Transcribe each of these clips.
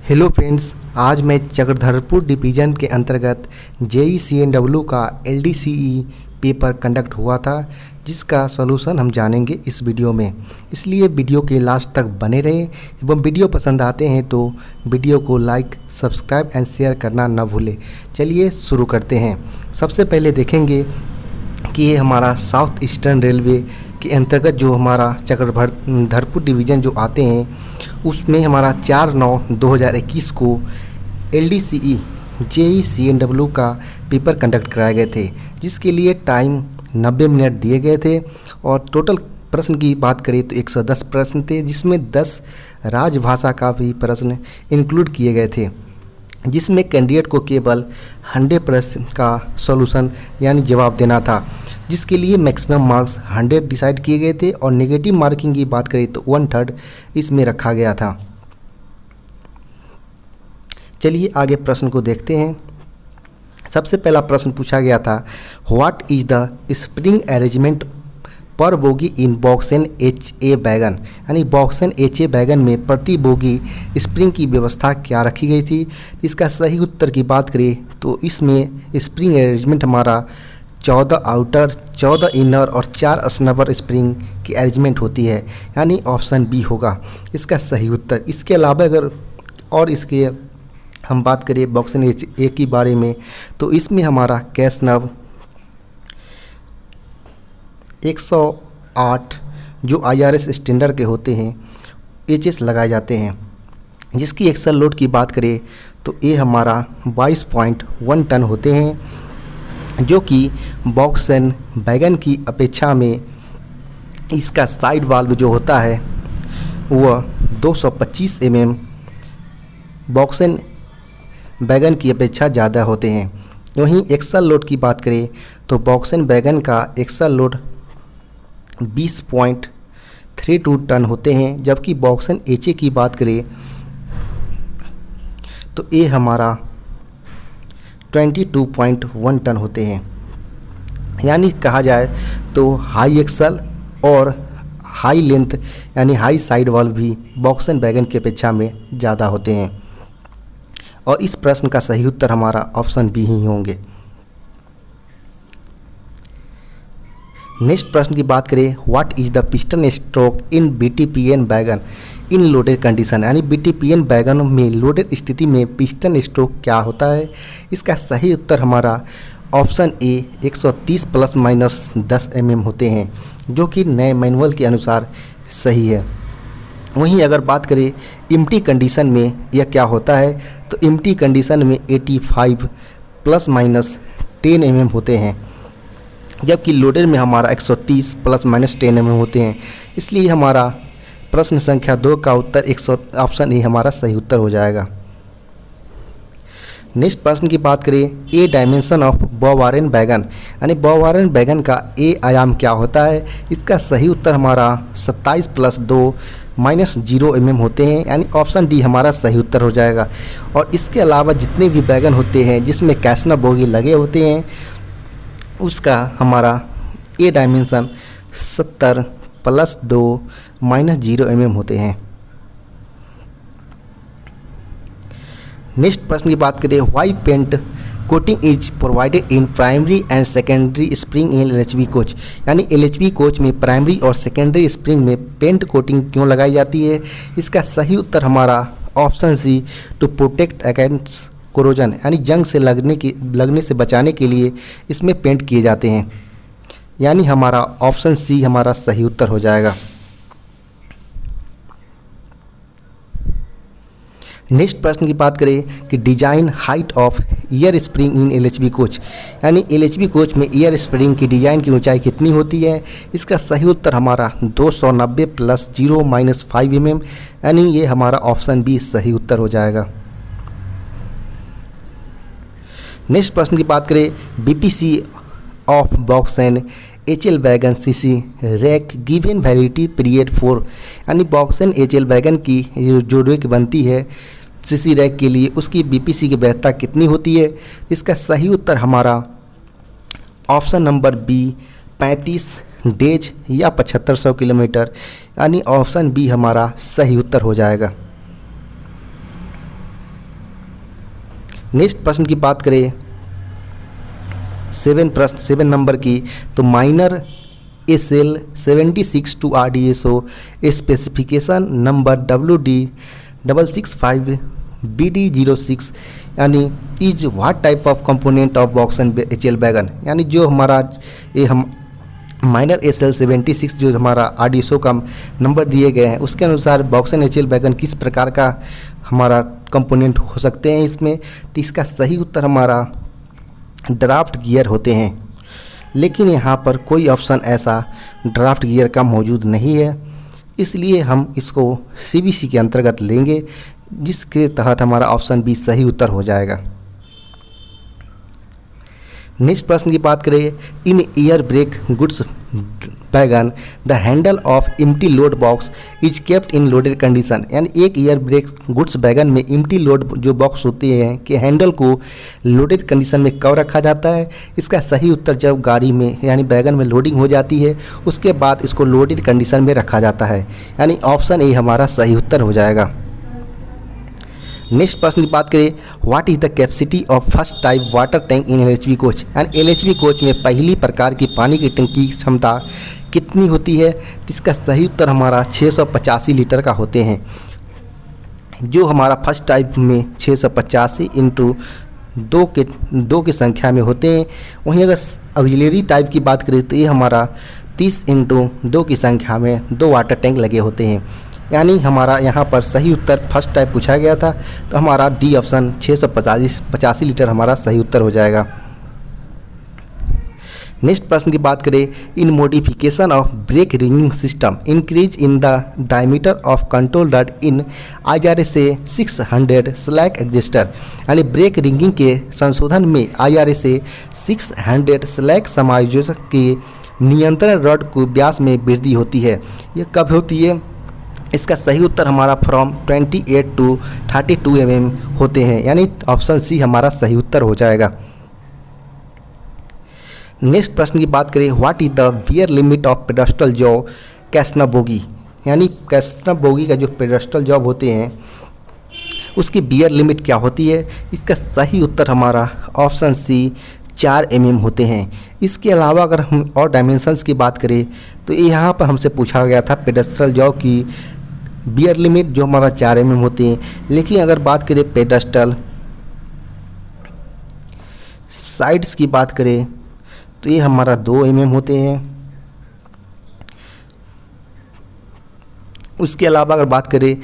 Hello friends, आज मैं Chakradharpur division के अंतर्गत JEE-CNW का LDCE पेपर कंडक्ट हुआ था, जिसका सॉल्यूशन हम जानेंगे इस वीडियो में। इसलिए वीडियो के लास्ट तक बने रहें एवं वीडियो पसंद आते हैं तो वीडियो को लाइक, सब्सक्राइब एंड शेयर करना न भूलें। चलिए शुरू करते हैं। सबसे पहले देखेंगे कि ये हमारा साउथ ईस्टर्न रेलवे के अंतर्गत जो हमारा चक्रधरपुर डिवीज़न जो आते हैं, उसमें हमारा 4/9/2021 को LDCE JEE-CNW का पेपर कंडक्ट कराए गए थे, जिसके लिए टाइम 90 मिनट दिए गए थे। और टोटल प्रश्न की बात करें तो 110 प्रश्न थे, जिसमें 10 राजभाषा का भी प्रश्न इंक्लूड किए गए थे, जिसमें कैंडिडेट को केवल 100 प्रश्न का सॉल्यूशन यानी जवाब देना था, जिसके लिए मैक्सिमम मार्क्स 100 डिसाइड किए गए थे। और नेगेटिव मार्किंग की बात करें तो 1/3 इसमें रखा गया था। चलिए आगे प्रश्न को देखते हैं। सबसे पहला प्रश्न पूछा गया था, what is the spring arrangement पर बोगी इन बॉक्सन HA वैगन, यानी बॉक्सन HA वैगन में प्रति बोगी स्प्रिंग की व्यवस्था क्या रखी गई थी। इसका सही उत्तर की बात करें तो इसमें स्प्रिंग अरेंजमेंट हमारा 14 आउटर, 14 इनर और 4 स्नबर स्प्रिंग की अरेंजमेंट होती है, यानी ऑप्शन बी होगा इसका सही उत्तर। इसके अलावा अगर और इसके हम बात करें बॉक्सन HA के बारे में तो इसमें हमारा कैश नब 108 जो IRS स्टैंडर्ड के होते हैं HS लगाए जाते हैं, जिसकी एक्सल लोड की बात करें तो ये हमारा 22.1 टन होते हैं, जो कि बॉक्सन वैगन की अपेक्षा में इसका साइड वाल्व जो होता है वह 225 mm बॉक्सन वैगन की अपेक्षा ज़्यादा होते हैं। वहीं एक्सल लोड की बात करें तो बॉक्सन वैगन का एक्सल लोड 20.32 टन होते हैं, जबकि बॉक्सन HA की बात करें तो ये हमारा 22.1 टन होते हैं। यानी कहा जाए तो हाई एक्सल और हाई लेंथ यानी हाई साइड वाल्व भी बॉक्सन वैगन की अपेक्षा में ज़्यादा होते हैं। और इस प्रश्न का सही उत्तर हमारा ऑप्शन बी ही होंगे। नेक्स्ट प्रश्न की बात करें, what is the piston stroke in BTPN wagon in loaded condition, यानी BTPN वैगन में लोडेड स्थिति में पिस्टन स्ट्रोक क्या होता है। इसका सही उत्तर हमारा ऑप्शन ए 130 ± 10 mm होते हैं, जो कि नए मैनुअल के अनुसार सही है। वहीं अगर बात करें एम्प्टी कंडीशन में यह क्या होता है तो एम्प्टी कंडीशन में 85 ± 10 mm होते हैं, जबकि लोडेड में हमारा 130 ± 10 mm होते हैं। इसलिए हमारा प्रश्न संख्या 2 का उत्तर ऑप्शन ए हमारा सही उत्तर हो जाएगा। नेक्स्ट प्रश्न की बात करें, ए डायमेंशन ऑफ बॉवारेन वैगन, यानी बॉवारेन वैगन का ए आयाम क्या होता है। इसका सही उत्तर हमारा 27 + 2 -0 mm होते हैं, यानी ऑप्शन डी हमारा सही उत्तर हो जाएगा। और इसके अलावा जितने भी वैगन होते हैं जिसमें कैसना बोगी लगे होते हैं, उसका हमारा ए डायमेंशन 70 + 2 -0 mm होते हैं। नेक्स्ट प्रश्न की बात करें, why paint coating is provided in primary and secondary spring in LHB coach, यानी LHB कोच में प्राइमरी और सेकेंडरी स्प्रिंग में पेंट कोटिंग क्यों लगाई जाती है। इसका सही उत्तर हमारा option c to protect against corrosion, यानी जंग से लगने से बचाने के लिए इसमें पेंट किए जाते हैं। यानी हमारा ऑप्शन सी हमारा सही उत्तर हो जाएगा। नेक्स्ट प्रश्न की बात करें कि design height of year spring in LHB coach, यानी LHB कोच में ईयर स्प्रिंग की डिजाइन की ऊंचाई कितनी होती है। इसका सही उत्तर हमारा 290 + 0 -5 mm, यानी ये हमारा ऑप्शन बी सही उत्तर हो जाएगा। नेक्स्ट प्रश्न की बात करें, BPC of BOXN HL wagon CC rack given validity period 4, यानी बॉक्सन HL वैगन की जो रैक बनती है CC रैक के लिए, उसकी BPC की वैधता कितनी होती है। इसका सही उत्तर हमारा ऑप्शन नंबर बी 35 डेज या 7500 किलोमीटर, यानी ऑप्शन बी हमारा सही उत्तर हो जाएगा। नेक्स्ट प्रश्न की बात करें 7 नंबर की, तो minor SL 76 to RDSO specification number WD665 BD06 यानी is what type of component of box and HL wagon, यानी जो हमारा ये हम माइनर SL 76 जो हमारा RDSO का नंबर दिए गए हैं उसके अनुसार बॉक्स एंड HL वैगन किस प्रकार का हमारा कंपोनेंट हो सकते हैं इसमें। तो इसका सही उत्तर हमारा ड्राफ्ट गियर होते हैं, लेकिन यहाँ पर कोई ऑप्शन ऐसा ड्राफ्ट गियर का मौजूद नहीं है, इसलिए हम इसको CBC के अंतर्गत लेंगे, जिसके तहत हमारा ऑप्शन बी सही उत्तर हो जाएगा। नेक्स्ट प्रश्न की बात करें, in air brake goods wagon the handle of empty load box is kept in loaded condition, यानी एक एयर ब्रेक गुड्स वैगन में एम्प्टी लोड जो बॉक्स होते हैं कि हैंडल को लोडेड कंडीशन में कब रखा जाता है। इसका सही उत्तर जब गाड़ी में यानी वैगन में लोडिंग हो जाती है उसके बाद इसको लोडेड कंडीशन में रखा जाता है, यानी ऑप्शन ए हमारा सही उत्तर हो जाएगा। नेक्स्ट प्रश्न की बात करें, what is the capacity of first type water tank in LHV coach, यानी LHV कोच में पहली प्रकार की पानी की टंकी की क्षमता कितनी होती है। तो इसका सही उत्तर हमारा 685 लीटर का होते हैं, जो हमारा फर्स्ट टाइप में 685 इंटू 2 की संख्या में होते हैं। वहीं अगर ऑक्सिलरी टाइप की बात करें तो ये हमारा 30 इंटू 2 की संख्या में 2 वाटर टैंक लगे होते हैं, यानी हमारा यहाँ पर सही उत्तर फर्स्ट टाइप पूछा गया था, तो हमारा डी ऑप्शन 685 लीटर हमारा सही उत्तर हो जाएगा। नेक्स्ट प्रश्न की बात करें, in modification of brake rigging system increase in the diameter of control डट इन IRSA 600 स्लैक एग्जिस्टर, यानी ब्रेक रिंगिंग के संशोधन में IRSA 600 स्लैक समायोजक के नियंत्रण रॉड को व्यास में वृद्धि होती है। ये कब होती है। इसका सही उत्तर हमारा फ्रॉम 28 to 32 mm होते हैं, यानी ऑप्शन सी हमारा सही उत्तर हो जाएगा। नेक्स्ट प्रश्न की बात करें, what is the wear limit of pedestal jaw Casnub bogie, यानी कैस्ना बोगी का जो पेडस्टल जॉब होते हैं उसकी बियर लिमिट क्या होती है। इसका सही उत्तर हमारा ऑप्शन सी 4 mm होते हैं। इसके अलावा अगर हम और डायमेंशंस की बात करें तो यहाँ पर हमसे पूछा गया था पेडस्टल जॉब की बियर लिमिट जो हमारा 4 mm होते हैं, लेकिन अगर बात करें पेडस्टल साइड्स की बात करें तो ये हमारा 2 mm होते हैं। उसके अलावा अगर बात करें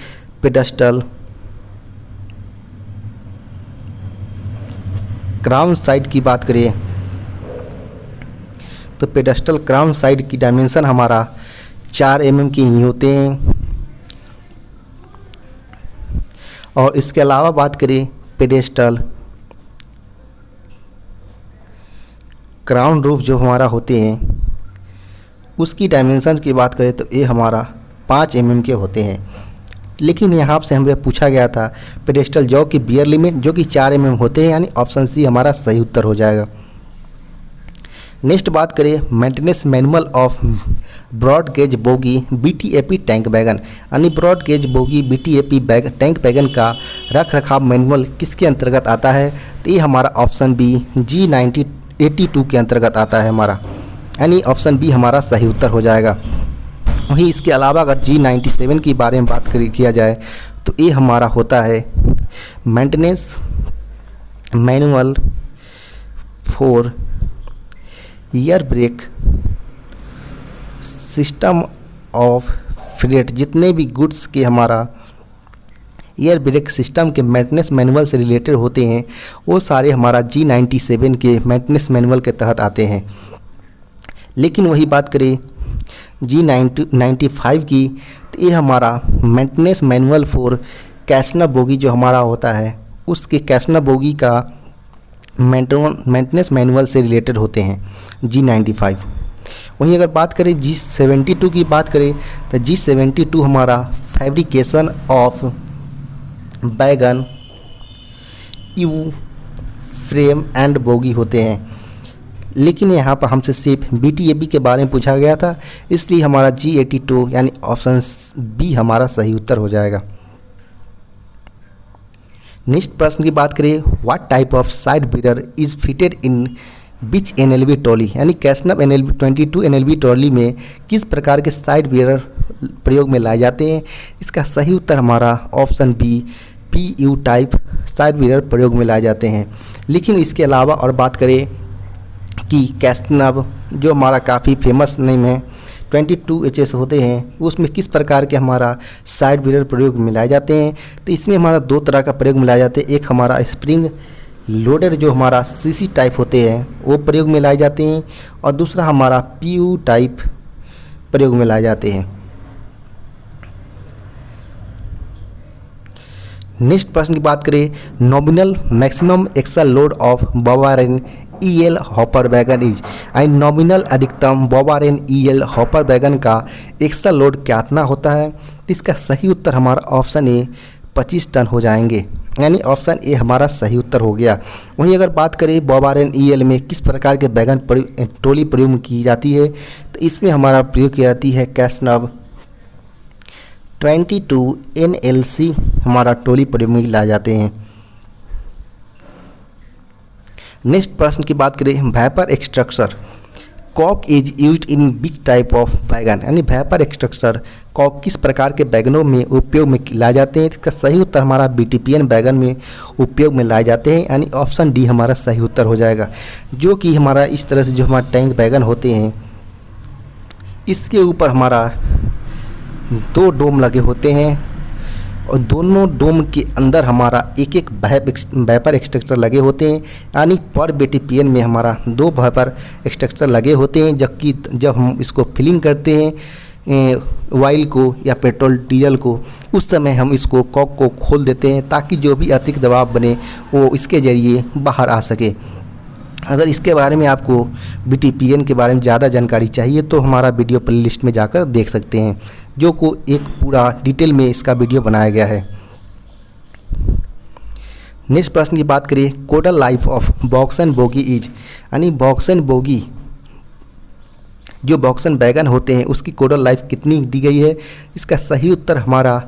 पेडस्टल क्राउन साइड की बात करें तो पेडस्टल क्राउन साइड की डायमेंशन हमारा 4 mm की ही होते हैं। और इसके अलावा बात करें पेडेस्टल क्राउन रूफ जो हमारा होते हैं उसकी डायमेंशन की बात करें तो ये हमारा 5 mm के होते हैं, लेकिन यहाँ से हमें पूछा गया था पेडेस्टल जॉब की बियर लिमिट जो कि 4 mm होते हैं, यानी ऑप्शन सी हमारा सही उत्तर हो जाएगा। नेक्स्ट बात करें maintenance manual of broad gauge bogie BTAP tank wagon, यानी broad gauge bogie BTAP tank wagon का रख रखाव मैनुअल किसके अंतर्गत आता है। तो ये हमारा ऑप्शन बी G82 के अंतर्गत आता है हमारा, यानी ऑप्शन बी हमारा सही उत्तर हो जाएगा। वहीं इसके अलावा अगर G97 के बारे में बात किया जाए तो ये हमारा होता है maintenance manual for air brake system of freight, जितने भी गुड्स के हमारा एयर ब्रेक सिस्टम के मेंटेनेंस मैनुअल से रिलेटेड होते हैं वो सारे हमारा G97 के मेंटेनेंस मैनुअल के तहत आते हैं। लेकिन वही बात करें G95 की तो ये हमारा मेंटेनेंस मैनुअल फॉर कैसना बोगी जो हमारा होता है उसके कैसना बोगी का मेंटेनेंस मैनुअल से रिलेटेड होते हैं G95। वहीं अगर बात करें G72 की बात करें तो G72 हमारा fabrication of wagon you frame and bogie होते हैं, लेकिन यहाँ पर हमसे सिर्फ BTAP के बारे में पूछा गया था, इसलिए हमारा G82 यानी ऑप्शन बी हमारा सही उत्तर हो जाएगा। नेक्स्ट प्रश्न की बात करें, what type of side mirror is fitted in which NLV trolley, यानी कैसनव NLV 22 NLV ट्रॉली में किस प्रकार के साइड मिरर प्रयोग में लाए जाते हैं। इसका सही उत्तर हमारा option b PU type side mirror प्रयोग में लाए जाते हैं। लेकिन इसके अलावा और बात करें कि कैसनव जो हमारा काफ़ी फेमस नेम है 22 HS होते हैं, उसमें किस प्रकार के हमारा साइड मिरर प्रयोग में लाए जाते हैं। तो इसमें हमारा दो तरह का प्रयोग में लाए जाते हैं, एक हमारा स्प्रिंग लोडेड जो हमारा CC टाइप होते हैं वो प्रयोग में लाए जाते हैं, और दूसरा हमारा PU टाइप प्रयोग में लाए जाते हैं। नेक्स्ट प्रश्न की बात करें, nominal maximum axle load of BOBRN EL hopper wagon is, यानी नॉमिनल अधिकतम बॉबारेन EL हॉपर वैगन का एक्सल लोड कितना होता है। तो इसका सही उत्तर हमारा ऑप्शन ए 25 टन हो जाएंगे, यानी ऑप्शन ए हमारा सही उत्तर हो गया। वहीं अगर बात करें बॉबारेन EL में किस प्रकार के वैगन ट्रॉली प्रयोग की जाती है, तो इसमें हमारा प्रयोग की जाती है कैसनव 22 NLC हमारा ट्रॉली प्रयोग में लाए जाते हैं। नेक्स्ट प्रश्न की बात करें, vapour extractor cock is used in which type of wagon, यानी वेपर एक्सट्रक्टर कॉक किस प्रकार के वैगनों में उपयोग में लाए जाते हैं। इसका सही उत्तर हमारा BTPN वैगन में उपयोग में लाए जाते हैं, यानी ऑप्शन डी हमारा सही उत्तर हो जाएगा। जो कि हमारा इस तरह से जो हमारा टैंक वैगन होते हैं, इसके ऊपर हमारा 2 डोम लगे होते हैं, और दोनों डोम के अंदर हमारा एक एक वेपर एक्सट्रैक्टर लगे होते हैं, यानी पर BTPN में हमारा 2 वेपर एक्सट्रैक्टर लगे होते हैं। जबकि जब हम इसको फिलिंग करते हैं ऑयल को या पेट्रोल डीजल को, उस समय हम इसको कॉक को खोल देते हैं ताकि जो भी अतिरिक्त दबाव बने वो इसके ज़रिए बाहर आ सके। अगर इसके बारे में आपको BTPN के बारे में ज़्यादा जानकारी चाहिए तो हमारा वीडियो प्लेलिस्ट में जाकर देख सकते हैं, जो को एक पूरा डिटेल में इसका वीडियो बनाया गया है। नेक्स्ट प्रश्न की बात करें, कोडल life of box and bogie is, यानी बॉक्स एंड बोगी जो बॉक्स एंड वैगन होते हैं उसकी कोडल लाइफ कितनी दी गई है। इसका सही उत्तर हमारा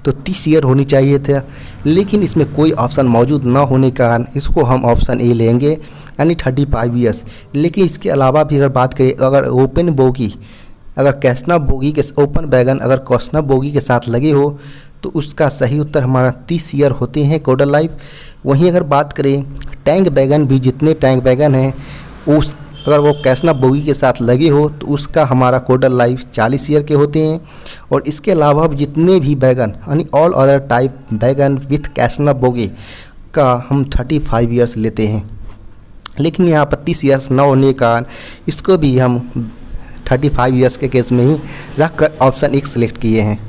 तो 30 ईयर होनी चाहिए था, लेकिन इसमें कोई ऑप्शन मौजूद ना होने के कारण इसको हम ऑप्शन ए लेंगे, यानी 35 ईयर्स। लेकिन इसके अलावा भी अगर बात करें, अगर ओपन बोगी अगर कैसनव बोगी के ओपन वैगन अगर कैसनव बोगी के साथ लगे हो तो उसका सही उत्तर हमारा 30 ईयर होते हैं कोडल लाइफ। वहीं अगर बात करें टैंक वैगन भी, जितने टैंक वैगन हैं उस अगर वो कैसनव बोगी के साथ लगे हो तो उसका हमारा कोडल लाइफ 40 ईयर के होते हैं। और इसके अलावा जितने भी वैगन यानी all other type wagon with Casnub bogie का हम 35 ईयर्स लेते हैं, लेकिन यहाँ पर 30 ईयर्स न होने के कारण इसको भी हम 35 ईयर्स के केस में ही रख कर ऑप्शन एक सिलेक्ट किए हैं।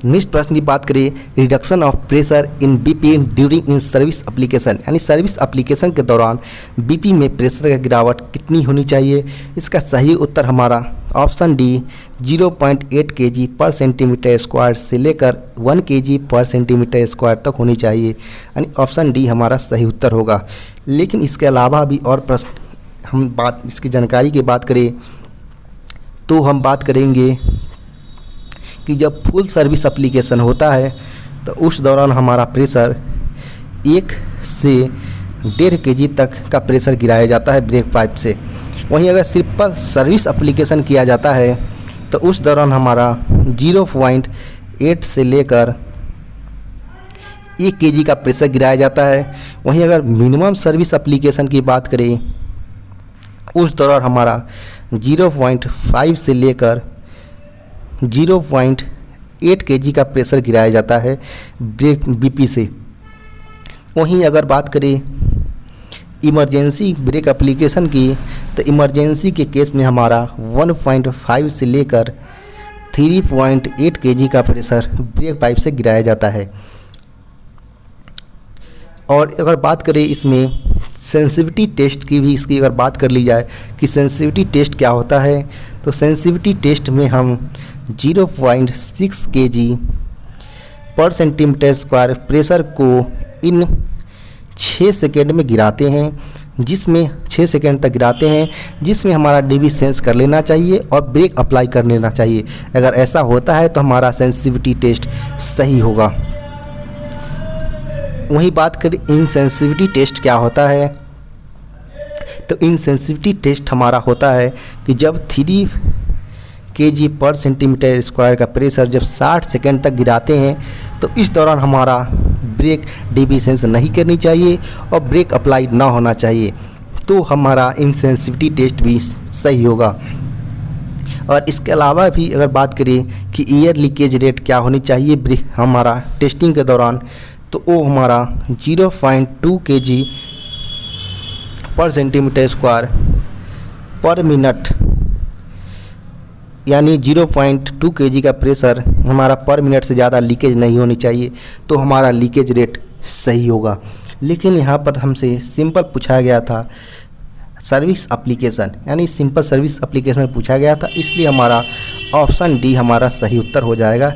नेक्स्ट प्रश्न की बात करें, reduction of pressure in BP during in service application, यानी सर्विस एप्लीकेशन के दौरान BP में प्रेशर की गिरावट कितनी होनी चाहिए। इसका सही उत्तर हमारा option D 0.8 kg per centimetre square से लेकर 1 kg पर सेंटीमीटर स्क्वायर तक होनी चाहिए, यानी ऑप्शन डी हमारा सही उत्तर होगा। लेकिन इसके अलावा भी और प्रश्न हम बात इसकी जानकारी की बात करें तो हम बात करेंगे कि जब फुल सर्विस एप्लीकेशन होता है तो उस दौरान हमारा प्रेशर 1 से 1.5 kg तक का प्रेशर गिराया जाता है ब्रेक पाइप से। वहीं अगर सिंपल सर्विस एप्लीकेशन किया जाता है तो उस दौरान हमारा 0.8 से लेकर 1 kg का प्रेशर गिराया जाता है। वहीं अगर मिनिमम सर्विस एप्लीकेशन की बात करें उस दौरान हमारा 0.5 से लेकर 0.8 kg का प्रेशर गिराया जाता है ब्रेक BP से। वहीं अगर बात करें इमरजेंसी ब्रेक एप्लीकेशन की तो इमरजेंसी के केस में हमारा 1.5 से लेकर 3.8 kg का प्रेशर ब्रेक पाइप से गिराया जाता है। और अगर बात करें इसमें सेंसिटिविटी टेस्ट की भी इसकी अगर बात कर ली जाए कि सेंसिटिविटी टेस्ट क्या होता है, तो सेंसिटिविटी टेस्ट में हम 0.6 kg per centimetre square pressure को इन 6 सेकेंड में गिराते हैं, जिसमें 6 सेकेंड तक गिराते हैं, जिसमें हमारा DB सेंस कर लेना चाहिए और ब्रेक अप्लाई कर लेना चाहिए। अगर ऐसा होता है तो हमारा सेंसिटिविटी टेस्ट सही होगा। वहीं बात करें इनसेंसिटिविटी टेस्ट क्या होता है, तो इनसेंसिटिविटी टेस्ट हमारा होता है कि जब 3 kg पर सेंटीमीटर स्क्वायर का प्रेशर जब 60 सेकेंड तक गिराते हैं तो इस दौरान हमारा ब्रेक डिफिशेंस नहीं करनी चाहिए और ब्रेक अप्लाई ना होना चाहिए, तो हमारा इनसेंसिटिविटी टेस्ट भी सही होगा। और इसके अलावा भी अगर बात करें कि एयर लीकेज रेट क्या होनी चाहिए हमारा टेस्टिंग के दौरान, तो वो हमारा 0.2 kg पर सेंटीमीटर स्क्वायर पर मिनट, यानी 0.2 kg का प्रेशर हमारा पर मिनट से ज़्यादा लीकेज नहीं होनी चाहिए, तो हमारा लीकेज रेट सही होगा। लेकिन यहाँ पर हमसे सिंपल पूछा गया था सर्विस एप्लीकेशन, यानी सिंपल सर्विस एप्लीकेशन पूछा गया था, इसलिए हमारा ऑप्शन डी हमारा सही उत्तर हो जाएगा।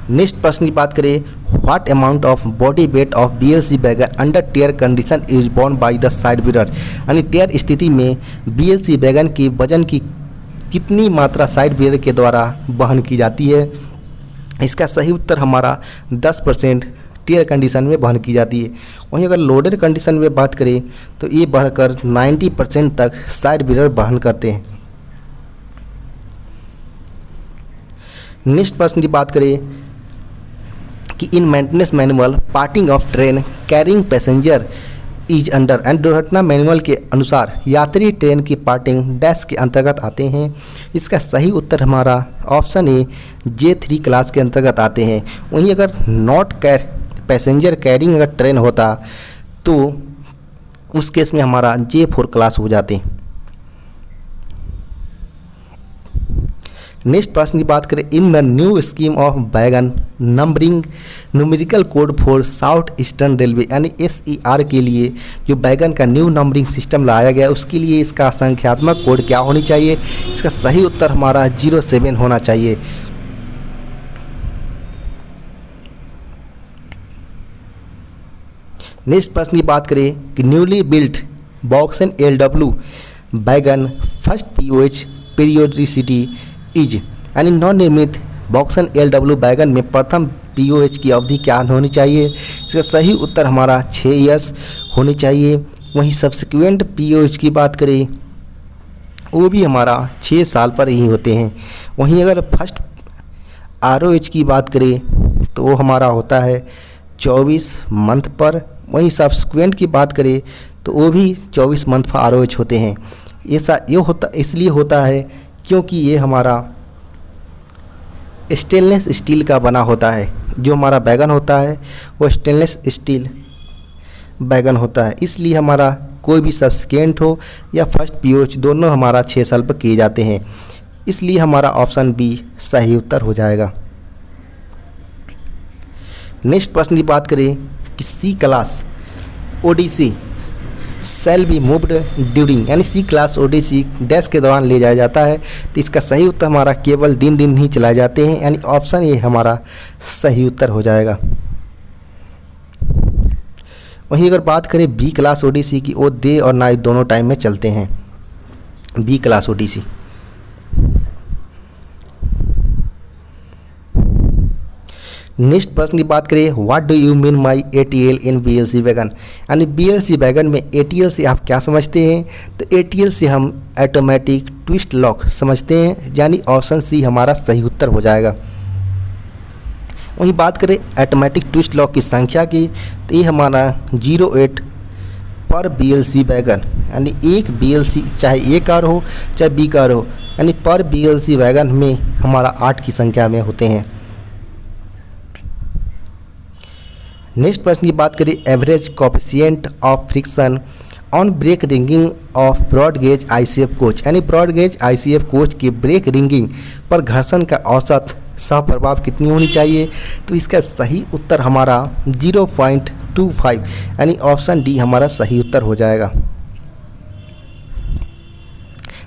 नेक्स्ट प्रश्न की बात करें, what amount of body weight of BLC wagon under tare condition is borne by the side mirror, यानी टेयर स्थिति में BLC वैगन के वजन की कितनी मात्रा साइड मिरर के द्वारा वहन की जाती है। इसका सही उत्तर हमारा 10% टेयर कंडीशन में वहन की जाती है। वहीं अगर लोडेड कंडीशन में बात करें तो ये बढ़कर 90% तक साइड मिरर वहन करते हैं। नेक्स्ट प्रश्न की बात करें कि in maintenance manual parting of train carrying passenger is under, and दुर्घटना मैनुअल के अनुसार यात्री ट्रेन की पार्टिंग डैश के अंतर्गत आते हैं। इसका सही उत्तर हमारा ऑप्शन ए J3 क्लास के अंतर्गत आते हैं। वहीं अगर नॉट पैसेंजर कैरिंग अगर ट्रेन होता तो उस केस में हमारा J4 क्लास हो जाते। नेक्स्ट प्रश्न की बात करें, in the new scheme of wagon numbering numerical code for south eastern railway, यानी SER के लिए जो वैगन का न्यू नंबरिंग सिस्टम लाया गया उसके लिए इसका संख्यात्मक कोड क्या होनी चाहिए। इसका सही उत्तर हमारा 07 होना चाहिए। नेक्स्ट प्रश्न की बात करें कि newly built BOXN LW wagon first POH periodicity is, यानी नवनिर्मित बॉक्सन LW वैगन में प्रथम POH की अवधि क्या होनी चाहिए। इसका सही उत्तर हमारा 6 ईयर्स होनी चाहिए। वहीं सब्सिक्वेंट POH की बात करें वो भी हमारा 6 साल पर ही होते हैं। वहीं अगर फर्स्ट ROH की बात करें तो वो हमारा होता है 24 मंथ पर। वहीं सब्सिक्वेंट की बात करें तो वो भी 24 मंथ पर ROH होते हैं। इसलिए होता है क्योंकि ये हमारा स्टेनलेस स्टील का बना होता है। जो हमारा वैगन होता है वो स्टेनलेस स्टील वैगन होता है, इसलिए हमारा कोई भी सब्सिक्वेंट हो या फर्स्ट POH दोनों हमारा 6 साल पर किए जाते हैं, इसलिए हमारा ऑप्शन बी सही उत्तर हो जाएगा। नेक्स्ट प्रश्न की बात करें कि C class ODC shall be moved during, यानी C क्लास ODC डैश के दौरान ले जाया जाता है, तो इसका सही उत्तर हमारा केवल दिन ही चलाए जाते हैं, यानी ऑप्शन ये हमारा सही उत्तर हो जाएगा। वहीं अगर बात करें B क्लास ODC की, वो डे और नाइट दोनों टाइम में चलते हैं B क्लास ODC। नेक्स्ट प्रश्न की बात करें, what do you mean my ATL in BLC wagon, यानी BLC वैगन में ATL से आप क्या समझते हैं। तो ATL से हम ऑटोमेटिक ट्विस्ट लॉक समझते हैं, यानी ऑप्शन सी हमारा सही उत्तर हो जाएगा। वहीं बात करें ऑटोमेटिक ट्विस्ट लॉक की संख्या की, तो ये हमारा 08 पर BLC वैगन, यानी एक BLC चाहे A कार हो चाहे B कार हो, यानी पर BLC वैगन में हमारा 8 की संख्या में होते हैं। नेक्स्ट प्रश्न की बात करें, average coefficient of friction on brake rigging of broad gauge ICF coach, यानी ब्रॉड गेज ICF कोच की ब्रेक रिंगिंग पर घर्षण का औसत सहप्रभाव कितनी होनी चाहिए। तो इसका सही उत्तर हमारा 0.25, यानी ऑप्शन डी हमारा सही उत्तर हो जाएगा।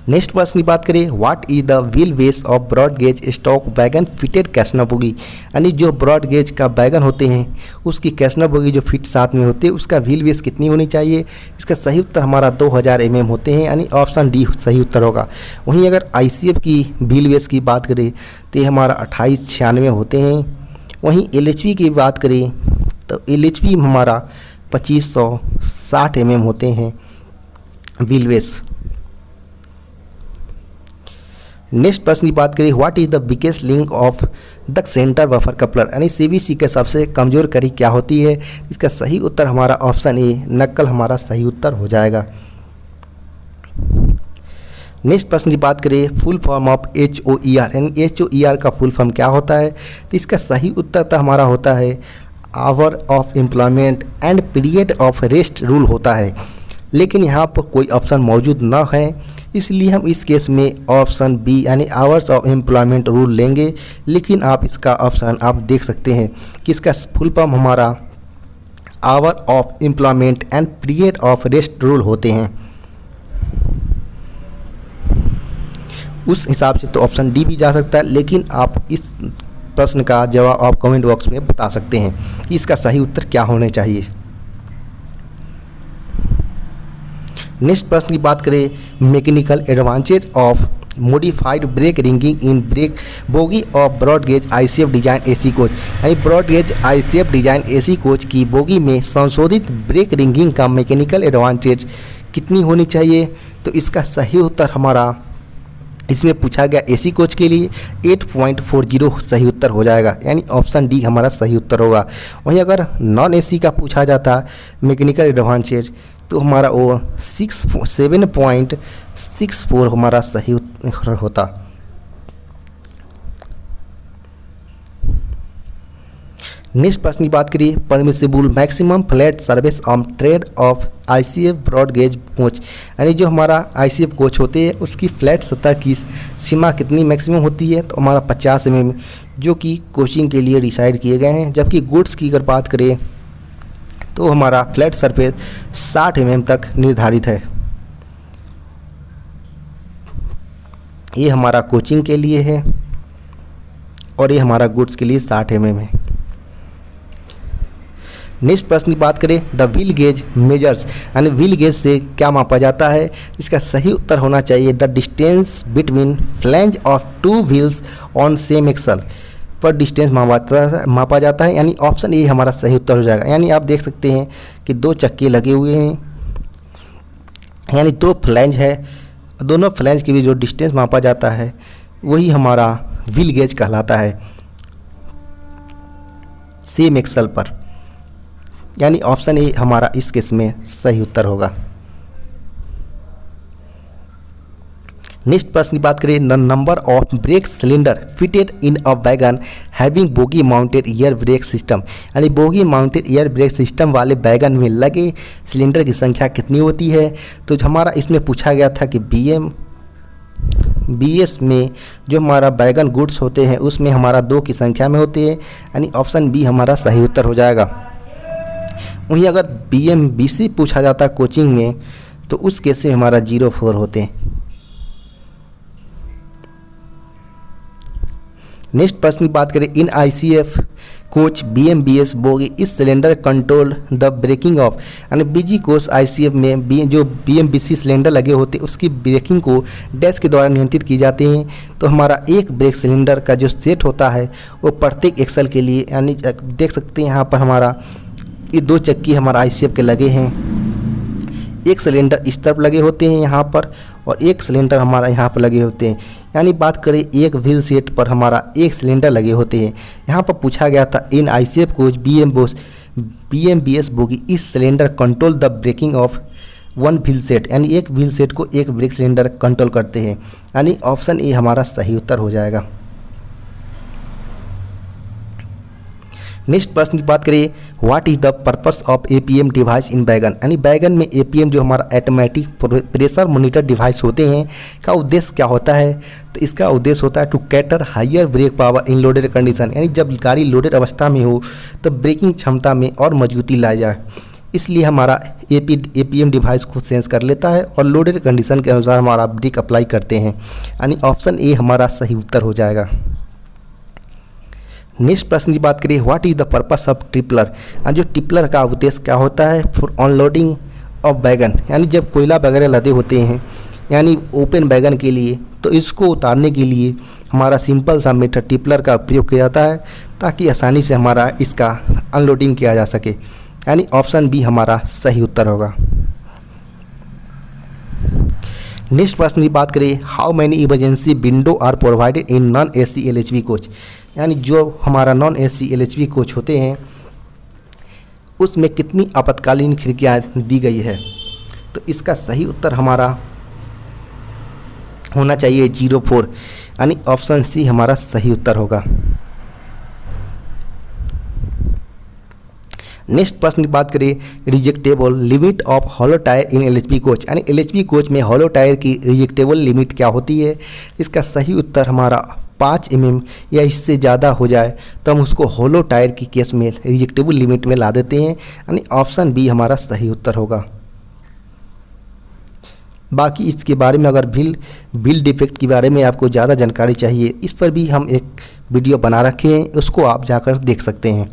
नेक्स्ट प्रश्न की बात करें, what is the wheel base of broad gauge stock wagon fitted Casnub bogie, यानी जो ब्रॉड गेज का वैगन होते हैं उसकी कैसना बोगी जो फिट साथ में होते हैं उसका व्हील बेस कितनी होनी चाहिए। इसका सही उत्तर हमारा 2000 mm होते हैं, यानी ऑप्शन डी सही उत्तर होगा। वहीं अगर ICF की व्हील बेस की बात करें तो ये हमारा 2896 होते हैं। वहीं LHP की बात करें तो LHP हमारा 2560 mm होते हैं व्हील बेस। नेक्स्ट प्रश्न की बात करें, what is the weakest link of the centre buffer coupler, यानी CBC का सबसे कमज़ोर कड़ी क्या होती है? इसका सही उत्तर हमारा ऑप्शन ए नक्कल हमारा सही उत्तर हो जाएगा। नेक्स्ट प्रश्न की बात करें, फुल फॉर्म ऑफ HOER, यानी HOER का फुल फॉर्म क्या होता है? तो इसका सही उत्तर तो हमारा होता है hour of employment and period of rest rule होता है, लेकिन यहाँ पर कोई ऑप्शन मौजूद ना है, इसलिए हम इस केस में ऑप्शन बी यानी आवर्स ऑफ एम्प्लॉयमेंट रूल लेंगे। लेकिन आप इसका ऑप्शन आप देख सकते हैं कि इसका फुल फॉर्म हमारा hour of employment and period of rest rule होते हैं। उस हिसाब से तो ऑप्शन डी भी जा सकता है, लेकिन आप इस प्रश्न का जवाब आप कमेंट बॉक्स में बता सकते हैं कि इसका सही उत्तर क्या होने चाहिए। नेक्स्ट प्रश्न की बात करें, mechanical advantage of modified brake rigging in brake bogie of broad gauge ICF design AC coach, यानी broad gauge ICF design AC coach की बोगी में संशोधित ब्रेक रिंगिंग का मैकेनिकल एडवांटेज कितनी होनी चाहिए? तो इसका सही उत्तर हमारा इसमें पूछा गया AC कोच के लिए 8.40 सही उत्तर हो जाएगा, यानी ऑप्शन डी हमारा सही उत्तर होगा। वहीं अगर नॉन AC का पूछा जाता मैकेनिकल एडवांटेज तो हमारा वो 7.64 हमारा सही उत्तर होता। नेक्स्ट प्रश्न की बात करिए, permissible maximum flat surface on tread of ICF broad gauge coach, यानी जो हमारा ICF कोच होते हैं उसकी फ्लैट सतह की सीमा कितनी मैक्सिमम होती है? तो हमारा 50 mm जो कि कोचिंग के लिए डिसाइड किए गए हैं। जबकि गुड्स की अगर बात करें तो हमारा फ्लैट सरफेस 60 mm तक निर्धारित है। ये हमारा कोचिंग के लिए है और ये हमारा गुड्स के लिए 60 mm है। नेक्स्ट प्रश्न की बात करें, द व्हील गेज मेजर्स, यानी व्हील गेज से क्या मापा जाता है? इसका सही उत्तर होना चाहिए the distance between flange of two wheels on same axle पर डिस्टेंस मापा जाता है, यानी ऑप्शन ए हमारा सही उत्तर हो जाएगा। यानी आप देख सकते हैं कि दो चक्के लगे हुए हैं, यानी दो फ्लैंज है, दोनों फ्लैंज के भी जो डिस्टेंस मापा जाता है वही हमारा व्हील गेज कहलाता है सेम एक्सल पर, यानी ऑप्शन ए हमारा इस केस में सही उत्तर होगा। नेक्स्ट प्रश्न की बात करें, the number of brake cylinder fitted in a wagon having bogie mounted air brake system, यानी bogie mounted air brake system वाले वैगन में लगे सिलेंडर की संख्या कितनी होती है? तो हमारा इसमें पूछा गया था कि BS में जो हमारा वैगन गुड्स होते हैं उसमें हमारा 2 की संख्या में होते हैं, यानी ऑप्शन बी हमारा सही उत्तर हो जाएगा। वहीं अगर BMBC पूछा जाता कोचिंग में तो उस केस में हमारा 04 होते हैं। नेक्स्ट प्रश्न की बात करें, in ICF coach BMBS bogie each cylinder control the braking of, यानी BG कोच ICF में जो BMBC सिलेंडर लगे होते हैं उसकी ब्रेकिंग को डैश के द्वारा नियंत्रित की जाती हैं। तो हमारा एक ब्रेक सिलेंडर का जो सेट होता है वो प्रत्येक एक्सल के लिए, यानी देख सकते हैं यहाँ पर हमारा ये 2 चक्की हमारा ICF के लगे हैं, एक सिलेंडर इस तरफ लगे होते हैं यहाँ पर और एक सिलेंडर हमारा यहाँ पर लगे होते हैं, यानी बात करें एक व्हील सेट पर हमारा एक सिलेंडर लगे होते हैं। यहाँ पर पूछा गया था in ICF coach BMBS bogie each cylinder control the braking of 1 wheel set, यानी एक व्हील सेट को एक ब्रेक सिलेंडर कंट्रोल करते हैं, यानी ऑप्शन ए हमारा सही उत्तर हो जाएगा। नेक्स्ट प्रश्न की बात करें, what is the purpose of APM device in wagon, यानी वैगन में APM जो हमारा ऑटोमेटिक प्रेशर मॉनिटर डिवाइस होते हैं का उद्देश्य क्या होता है? तो इसका उद्देश्य होता है to cater higher brake power in loaded condition, यानी जब गाड़ी लोडेड अवस्था में हो तो ब्रेकिंग क्षमता में और मजबूती लाई जाए, इसलिए हमारा APM डिवाइस को सेंस कर लेता है और लोडेड कंडीशन के अनुसार हमारा ब्रेक अप्लाई करते हैं, यानी ऑप्शन ए हमारा सही उत्तर हो जाएगा। नेक्स्ट प्रश्न की बात करिए, what is the purpose of tripler, जो ट्रिपलर का उद्देश्य क्या होता है? फॉर अनलोडिंग ऑफ वैगन, यानी जब कोयला वगैरह लदे होते हैं यानी ओपन वैगन के लिए, तो इसको उतारने के लिए हमारा सिंपल सा मेथड ट्रिपलर का प्रयोग किया जाता है। ताकि आसानी से हमारा इसका अनलोडिंग किया जा सके, यानी ऑप्शन बी हमारा सही उत्तर होगा। नेक्स्ट प्रश्न की बात करें, how many emergency window are provided in non AC LHB coach, यानी जो हमारा नॉन एसी एलएचबी कोच होते हैं उसमें कितनी आपातकालीन खिड़कियाँ दी गई है। तो इसका सही उत्तर हमारा होना चाहिए 04, यानी ऑप्शन सी हमारा सही उत्तर होगा। नेक्स्ट प्रश्न की बात करें, rejectable limit of hollow tyre in LHB coach, यानी एलएचबी कोच में हॉलो टायर की रिजेक्टेबल लिमिट क्या होती है। इसका सही उत्तर हमारा 5 mm या इससे ज़्यादा हो जाए तो हम उसको हॉलो टायर की केस में रिजेक्टेबल लिमिट में ला देते हैं, यानी ऑप्शन बी हमारा सही उत्तर होगा। बाकी इसके बारे में अगर बिल डिफेक्ट के बारे में आपको ज़्यादा जानकारी चाहिए, इस पर भी हम एक वीडियो बना रखे हैं, उसको आप जाकर देख सकते हैं।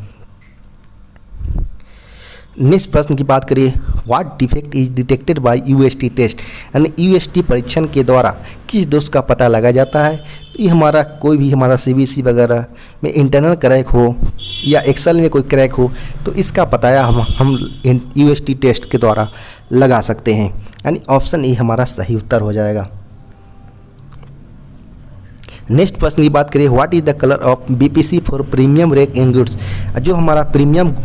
नेक्स्ट प्रश्न की बात करें, what defect is detected by UST test, यानी यूएसटी परीक्षण के द्वारा किस दोष का पता लगा जाता है। तो ये हमारा कोई भी हमारा सीबीसी वगैरह में इंटरनल क्रैक हो या एक्सेल में कोई क्रैक हो तो इसका पता हम यूएसटी टेस्ट के द्वारा लगा सकते हैं, यानी ऑप्शन ए हमारा सही उत्तर हो जाएगा। नेक्स्ट प्रश्न की बात करें, what is the colour of BPC for premium rake in goods, जो हमारा प्रीमियम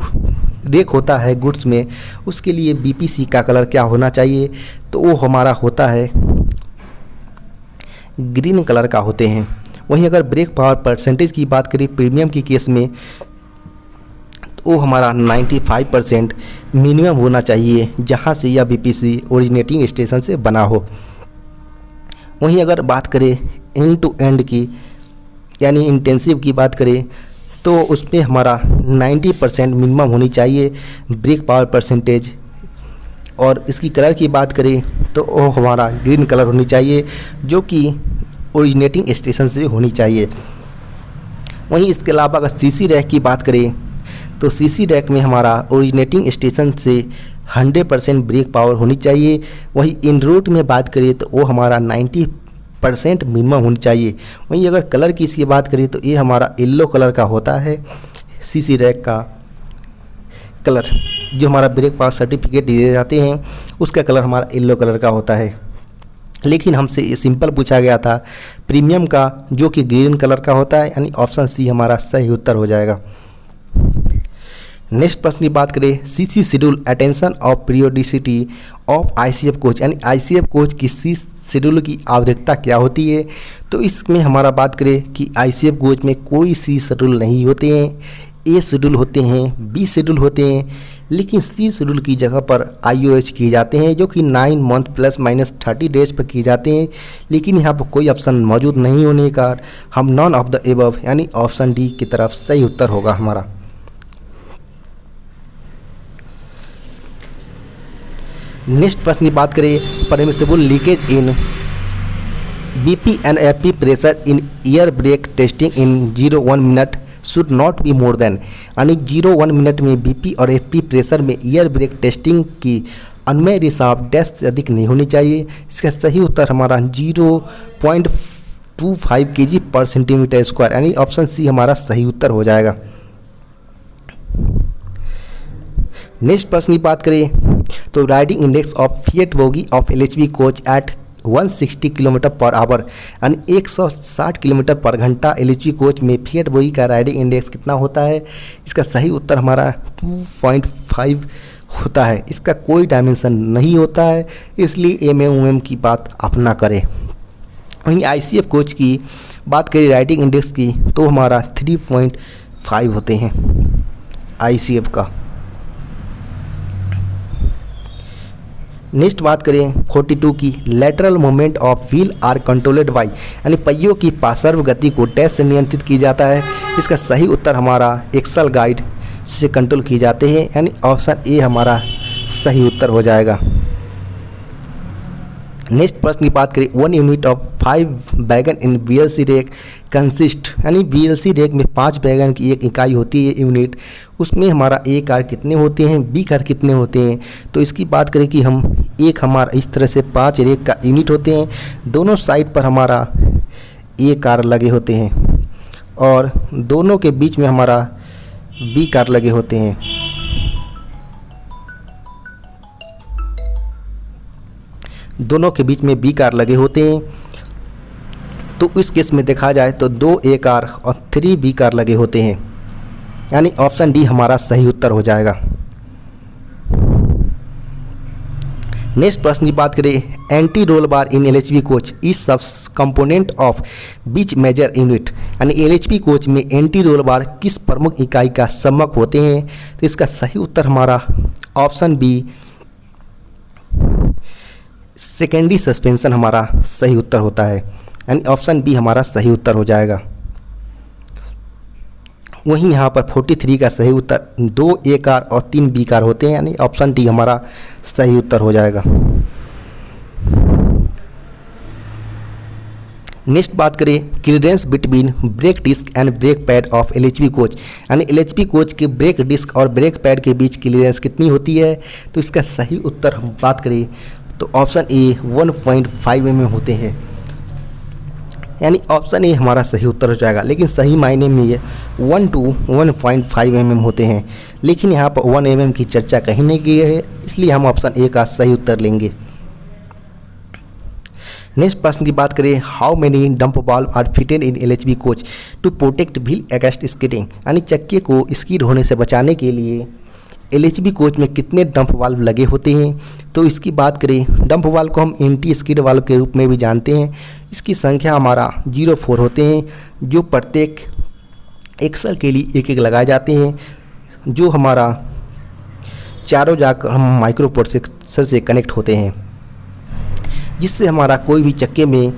रेक होता है गुड्स में उसके लिए बीपीसी का कलर क्या होना चाहिए। तो वो हमारा होता है ग्रीन कलर का होते हैं। वहीं अगर ब्रेक पावर परसेंटेज की बात करें प्रीमियम की केस में तो वो हमारा 95% मिनिमम होना चाहिए, जहाँ से यह बीपीसी ओरिजिनेटिंग स्टेशन से बना हो। वहीं अगर बात करें एंड टू एंड की यानी इंटेंसिव की बात करें तो उसमें हमारा 90% मिनिमम होनी चाहिए ब्रेक पावर परसेंटेज। और इसकी कलर की बात करें तो वो हमारा ग्रीन कलर होनी चाहिए, जो कि ओरिजिनेटिंग स्टेशन से होनी चाहिए। वहीं इसके अलावा अगर सीसी रैक की बात करें तो सीसी रैक में हमारा ओरिजिनेटिंग स्टेशन से 100% ब्रेक पावर होनी चाहिए। वहीं इन रूट में बात करें तो वो हमारा 90% मिनिमम होनी चाहिए। वहीं अगर कलर की इसकी बात करें तो ये हमारा येलो कलर का होता है सीसी रैक का कलर, जो हमारा ब्रेक पावर सर्टिफिकेट दिए जाते हैं उसका कलर हमारा येलो कलर का होता है। लेकिन हमसे ये सिंपल पूछा गया था प्रीमियम का, जो कि ग्रीन कलर का होता है, यानी ऑप्शन सी हमारा सही उत्तर हो जाएगा। नेक्स्ट प्रश्न की बात करें, CC schedule attention of periodicity of ICF coach, यानी आईसीएफ कोच की सी शेड्यूल की आवश्यकता क्या होती है। तो इसमें हमारा बात करें कि आईसीएफ कोच में कोई सी शेड्यूल नहीं होते हैं, ए शेड्यूल होते हैं, बी शेड्यूल होते हैं, लेकिन सी शेड्यूल की जगह पर आईओएच किए जाते हैं, जो कि 9 मंथ +-30 डेज पर किए जाते हैं। लेकिन यहाँ पर कोई ऑप्शन मौजूद नहीं होने के कारण हम नॉन ऑफ द एबव यानी ऑप्शन डी की तरफ सही उत्तर होगा हमारा। नेक्स्ट प्रश्न की बात करें, permissible leakage in BP and FP pressure in air brake testing in 0-1 minute should not be more than, यानी 0-1 मिनट में बीपी और एफपी प्रेशर में एयर ब्रेक टेस्टिंग की अनुमेय रिसाव डैश से अधिक नहीं होनी चाहिए। इसका सही उत्तर हमारा 0.25 kg/cm², यानी ऑप्शन सी हमारा सही उत्तर हो जाएगा। नेक्स्ट प्रश्न की बात करें तो riding index of Fiat bogie of LHB coach at 160 km/h, यानी 160 km/घंटा एलएचबी कोच में फिएट बोगी का राइडिंग इंडेक्स कितना होता है। इसका सही उत्तर हमारा 2.5 होता है। इसका कोई डायमेंशन नहीं होता है, इसलिए mm की बात आप ना करें। वहीं आईसीएफ कोच की बात करें राइडिंग इंडेक्स की तो हमारा 3.5 होते हैं आईसीएफ का। नेक्स्ट बात करें 42 की, lateral movement of wheel are controlled by, यानी पहियों की पार्श्व गति को डैश से नियंत्रित किया जाता है। इसका सही उत्तर हमारा एक्सल गाइड से कंट्रोल किए जाते हैं, यानी ऑप्शन ए हमारा सही उत्तर हो जाएगा। नेक्स्ट प्रश्न की बात करें 1 unit of 5 wagon in BLC rake consist, यानी बीएलसी रेक में 5 वैगन की एक इकाई होती है यूनिट, उसमें हमारा ए कार कितने होते हैं, बी कार कितने होते हैं। तो इसकी बात करें कि हम एक हमारा इस तरह से 5 रेक का यूनिट होते हैं, दोनों साइड पर हमारा ए कार लगे होते हैं। और दोनों के बीच में हमारा बी कार लगे होते हैं। दोनों के बीच में बी कार लगे होते हैं, तो इस केस में देखा जाए तो 2 ए कार और 3 बी कार लगे होते हैं, यानी ऑप्शन डी हमारा सही उत्तर हो जाएगा। नेक्स्ट प्रश्न की बात करें, anti roll bar in LHB coach is sub component of which major unit, यानी एलएचबी कोच में एंटी रोल बार किस प्रमुख इकाई का सम्मुख होते हैं? तो इसका सही उत्तर हमारा ऑप्शन बी सेकेंडरी सस्पेंशन हमारा सही उत्तर होता है, यानी ऑप्शन बी हमारा सही उत्तर हो जाएगा। वहीं यहाँ पर 43 का सही उत्तर 2 ए कार और 3 बी कार होते हैं, यानी ऑप्शन डी हमारा सही उत्तर हो जाएगा। नेक्स्ट बात करें, clearance between brake disc and brake pad of LHB coach, यानी एलएचबी कोच के ब्रेक डिस्क और ब्रेक पैड के बीच क्लियरेंस कितनी होती है? तो इसका सही उत्तर हम बात करें तो ऑप्शन ए 1.5 mm होते हैं, यानी ऑप्शन ए हमारा सही उत्तर हो जाएगा। लेकिन सही मायने में ये 1 to 1.5 mm होते हैं, लेकिन यहाँ पर 1 mm की चर्चा कहीं नहीं की है, इसलिए हम ऑप्शन ए का सही उत्तर लेंगे। नेक्स्ट प्रश्न की बात करें, how many dump valve are fitted in LHB coach to protect wheel against skidding, यानी चक्के को स्किड होने से बचाने के लिए एलएचबी कोच में कितने डंप वाल्व लगे होते हैं? तो इसकी बात करें, डंप वाल्व को हम एंटी स्किड वाल्व के रूप में भी जानते हैं। इसकी संख्या हमारा 0.4 होते हैं, जो प्रत्येक एक्सल के लिए एक लगाए जाते हैं, जो हमारा चारों जाकर हम माइक्रो प्रोसेसर से कनेक्ट होते हैं, जिससे हमारा कोई भी चक्के में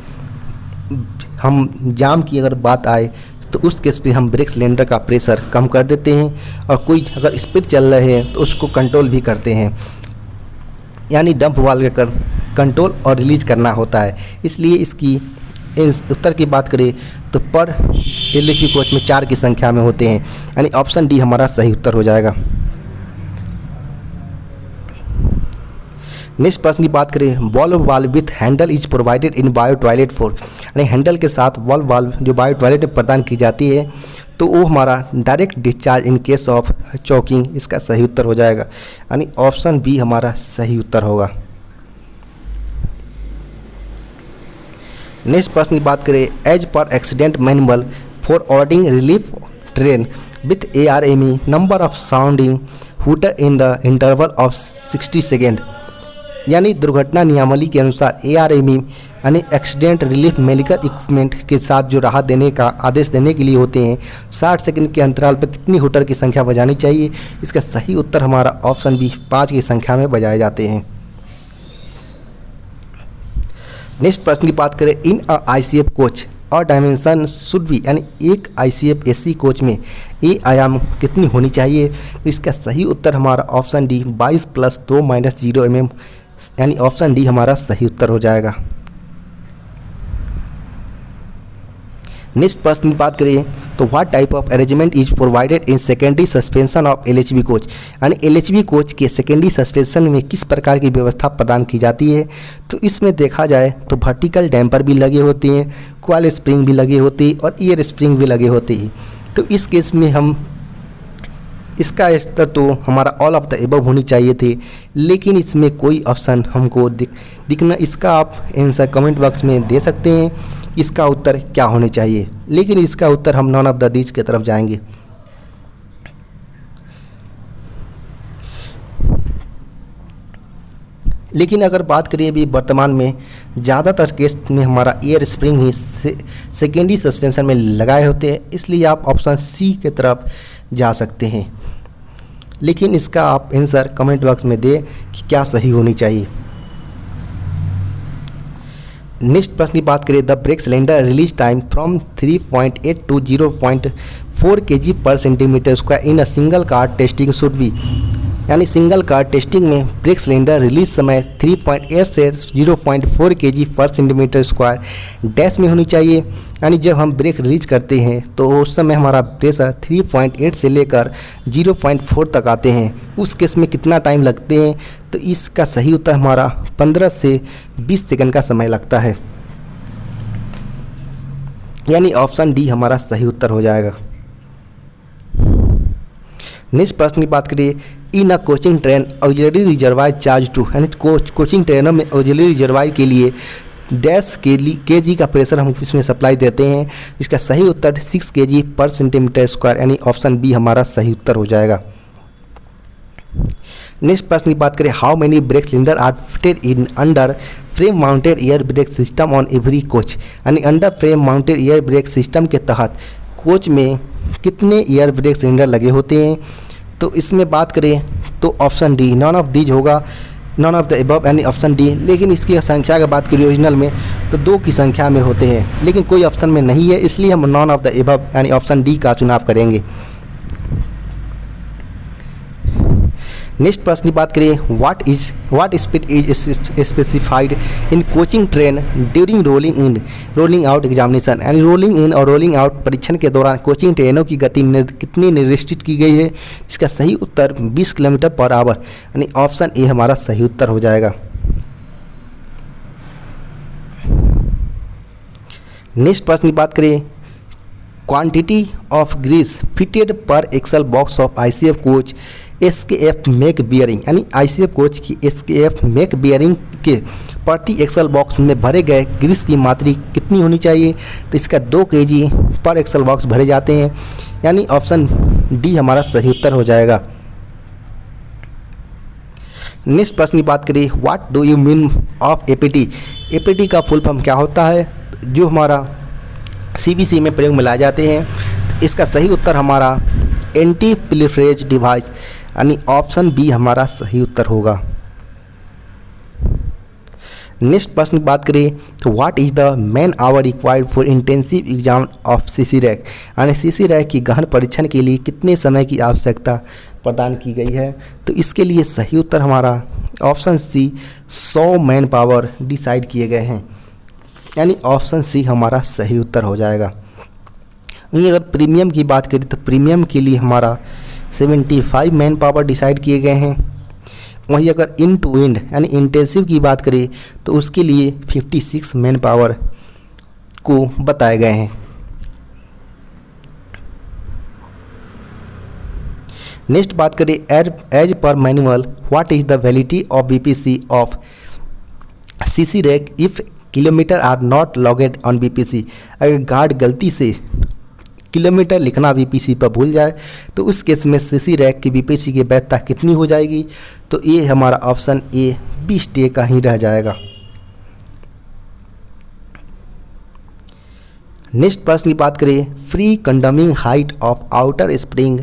हम जाम की अगर बात आए तो उस केस पे हम ब्रेक सिलेंडर का प्रेशर कम कर देते हैं, और कोई अगर स्पीड चल रहे हैं तो उसको कंट्रोल भी करते हैं, यानी डंप वाल्व का कंट्रोल और रिलीज करना होता है। इसलिए इसकी इस उत्तर की बात करें तो पर एलएचबी कोच में 4 की संख्या में होते हैं, यानी ऑप्शन डी हमारा सही उत्तर हो जाएगा। नेक्स्ट प्रश्न की बात करें, valve valve with handle is provided in bio toilet for, यानी हैंडल के साथ वॉल्व वाल्व जो बायो टॉयलेट में प्रदान की जाती है, तो वो हमारा direct discharge in case of choking, इसका सही उत्तर हो जाएगा, यानी ऑप्शन बी हमारा सही उत्तर होगा। नेक्स्ट प्रश्न की बात करें, एज पर accident manual for ordering relief train with ARME number of sounding hooter in the interval of 60 second, यानी दुर्घटना नियमावली के अनुसार ARME यानी एक्सीडेंट रिलीफ मेडिकल इक्विपमेंट के साथ जो राहत देने का आदेश देने के लिए होते हैं, 60 सेकंड के अंतराल पर कितनी हूटर की संख्या बजानी चाहिए? इसका सही उत्तर हमारा ऑप्शन बी 5 की संख्या में बजाए जाते हैं। नेक्स्ट प्रश्न की बात करें, इन ICF कोच और डायमेंशन शुड बी, यानी एक ICF AC कोच में ए आयाम कितनी होनी चाहिए? तो इसका सही उत्तर हमारा ऑप्शन डी 22 + 2 - 0 mm, यानी ऑप्शन डी हमारा सही उत्तर हो जाएगा। नेक्स्ट प्रश्न की बात करें तो what type of arrangement is provided in secondary suspension of LHB coach, यानी LHB कोच के सेकेंडरी सस्पेंशन में किस प्रकार की व्यवस्था प्रदान की जाती है? तो इसमें देखा जाए तो वर्टिकल डैम्पर भी लगे होते हैं, कॉइल स्प्रिंग भी लगे होते हैं और ईयर स्प्रिंग भी लगे होते हैं। तो इस केस में हम इसका स्तर तो हमारा ऑल ऑफ द एबव होनी चाहिए थे, लेकिन इसमें कोई ऑप्शन हमको दिखना, इसका आप आंसर कमेंट बॉक्स में दे सकते हैं इसका उत्तर क्या होने चाहिए, लेकिन इसका उत्तर हम नॉन ऑफ द दीज की तरफ जाएंगे। लेकिन अगर बात करें अभी वर्तमान में ज़्यादातर केस में हमारा एयर स्प्रिंग ही सेकेंडरी सस्पेंशन में लगाए होते हैं, इसलिए आप ऑप्शन सी की तरफ जा सकते हैं, लेकिन इसका आप आंसर कमेंट बॉक्स में दें कि क्या सही होनी चाहिए। नेक्स्ट प्रश्न की बात करें, the brake cylinder release time from 3.8 to 0.4 kg/cm² in a single car testing should be, यानी सिंगल कार टेस्टिंग में ब्रेक सिलेंडर रिलीज समय 3.8 से 0.4 kg/cm² डैश में होनी चाहिए, यानी जब हम ब्रेक रिलीज करते हैं तो उस समय हमारा प्रेशर 3.8 से लेकर 0.4 तक आते हैं। उस केस में कितना टाइम लगते हैं? तो इसका सही उत्तर हमारा 15 से 20 सेकंड का समय लगता है। यानी ऑप्शन डी हमारा सही उत्तर हो जाएगा। नेक्स्ट प्रश्न की बात करिए, in a coaching train auxiliary reservoir charge to, यानी कोचिंग ट्रेनों में ऑक्सिलरी रिजर्वायर के लिए डैश kg का प्रेशर हम इसमें सप्लाई देते हैं। इसका सही उत्तर 6 kg पर सेंटीमीटर स्क्वायर, यानी ऑप्शन बी हमारा सही उत्तर हो जाएगा। नेक्स्ट प्रश्न की बात करें, how many brake cylinder are fitted in under frame mounted air brake system on every coach, यानी under frame mounted air brake system के तहत कोच में कितने एयर ब्रेक सिलेंडर लगे होते हैं। तो इसमें बात करें तो option D none of these होगा, नॉन ऑफ द अबव, यानी ऑप्शन डी। लेकिन इसकी संख्या की बात करें ओरिजिनल में तो 2 की संख्या में होते हैं, लेकिन कोई ऑप्शन में नहीं है, इसलिए हम नॉन ऑफ द अबव यानी ऑप्शन डी का चुनाव करेंगे। नेक्स्ट प्रश्न की बात करें, what speed is specified in coaching train during rolling out examination, यानी रोलिंग इन और रोलिंग आउट परीक्षण के दौरान कोचिंग ट्रेनों की गति कितनी निर्दिष्ट की गई है। इसका सही उत्तर 20 किलोमीटर पर आवर, यानी ऑप्शन ए हमारा सही उत्तर हो जाएगा। नेक्स्ट प्रश्न की बात करें, quantity of grease fitted per axle box of ICF coach SKF make bearing, यानी ICF कोच की SKF मेक बियरिंग के प्रति एक्सल बॉक्स में भरे गए ग्रीस की मात्रा कितनी होनी चाहिए। तो इसका 2 kg पर एक्सल बॉक्स भरे जाते हैं, यानी ऑप्शन डी हमारा सही उत्तर हो जाएगा। नेक्स्ट प्रश्न की बात करें, what do you mean of APT। APT का फुल फॉर्म क्या होता है, जो हमारा CBC में प्रयोग में लाए जाते हैं। इसका सही उत्तर हमारा एंटी प्लीफरेज डिवाइस, यानी ऑप्शन बी हमारा सही उत्तर होगा। नेक्स्ट प्रश्न की बात करें तो what is the man hour required for intensive exam of CC rake, यानी CC रैक की गहन परीक्षण के लिए कितने समय की आवश्यकता प्रदान की गई है। तो इसके लिए सही उत्तर हमारा option c 100 manpower decide किए गए हैं, यानी ऑप्शन सी हमारा सही उत्तर हो जाएगा। वहीं अगर प्रीमियम की बात करें तो प्रीमियम के लिए हमारा 75 मैन पावर डिसाइड किए गए हैं। वहीं अगर इन टू एंड यानी इंटेंसिव की बात करें तो उसके लिए 56 मैन पावर को बताए गए हैं। नेक्स्ट बात करें, एज पर manual what is the validity of BPC of CC rake if kilometre are not logged on BPC। अगर गार्ड गलती से किलोमीटर लिखना BPC पर भूल जाए तो उस केस में CC रैक की BPC की वैधता कितनी हो जाएगी। तो ये हमारा ऑप्शन ए 20 डे का ही रह जाएगा। नेक्स्ट प्रश्न की बात करें, free condemning height of outer spring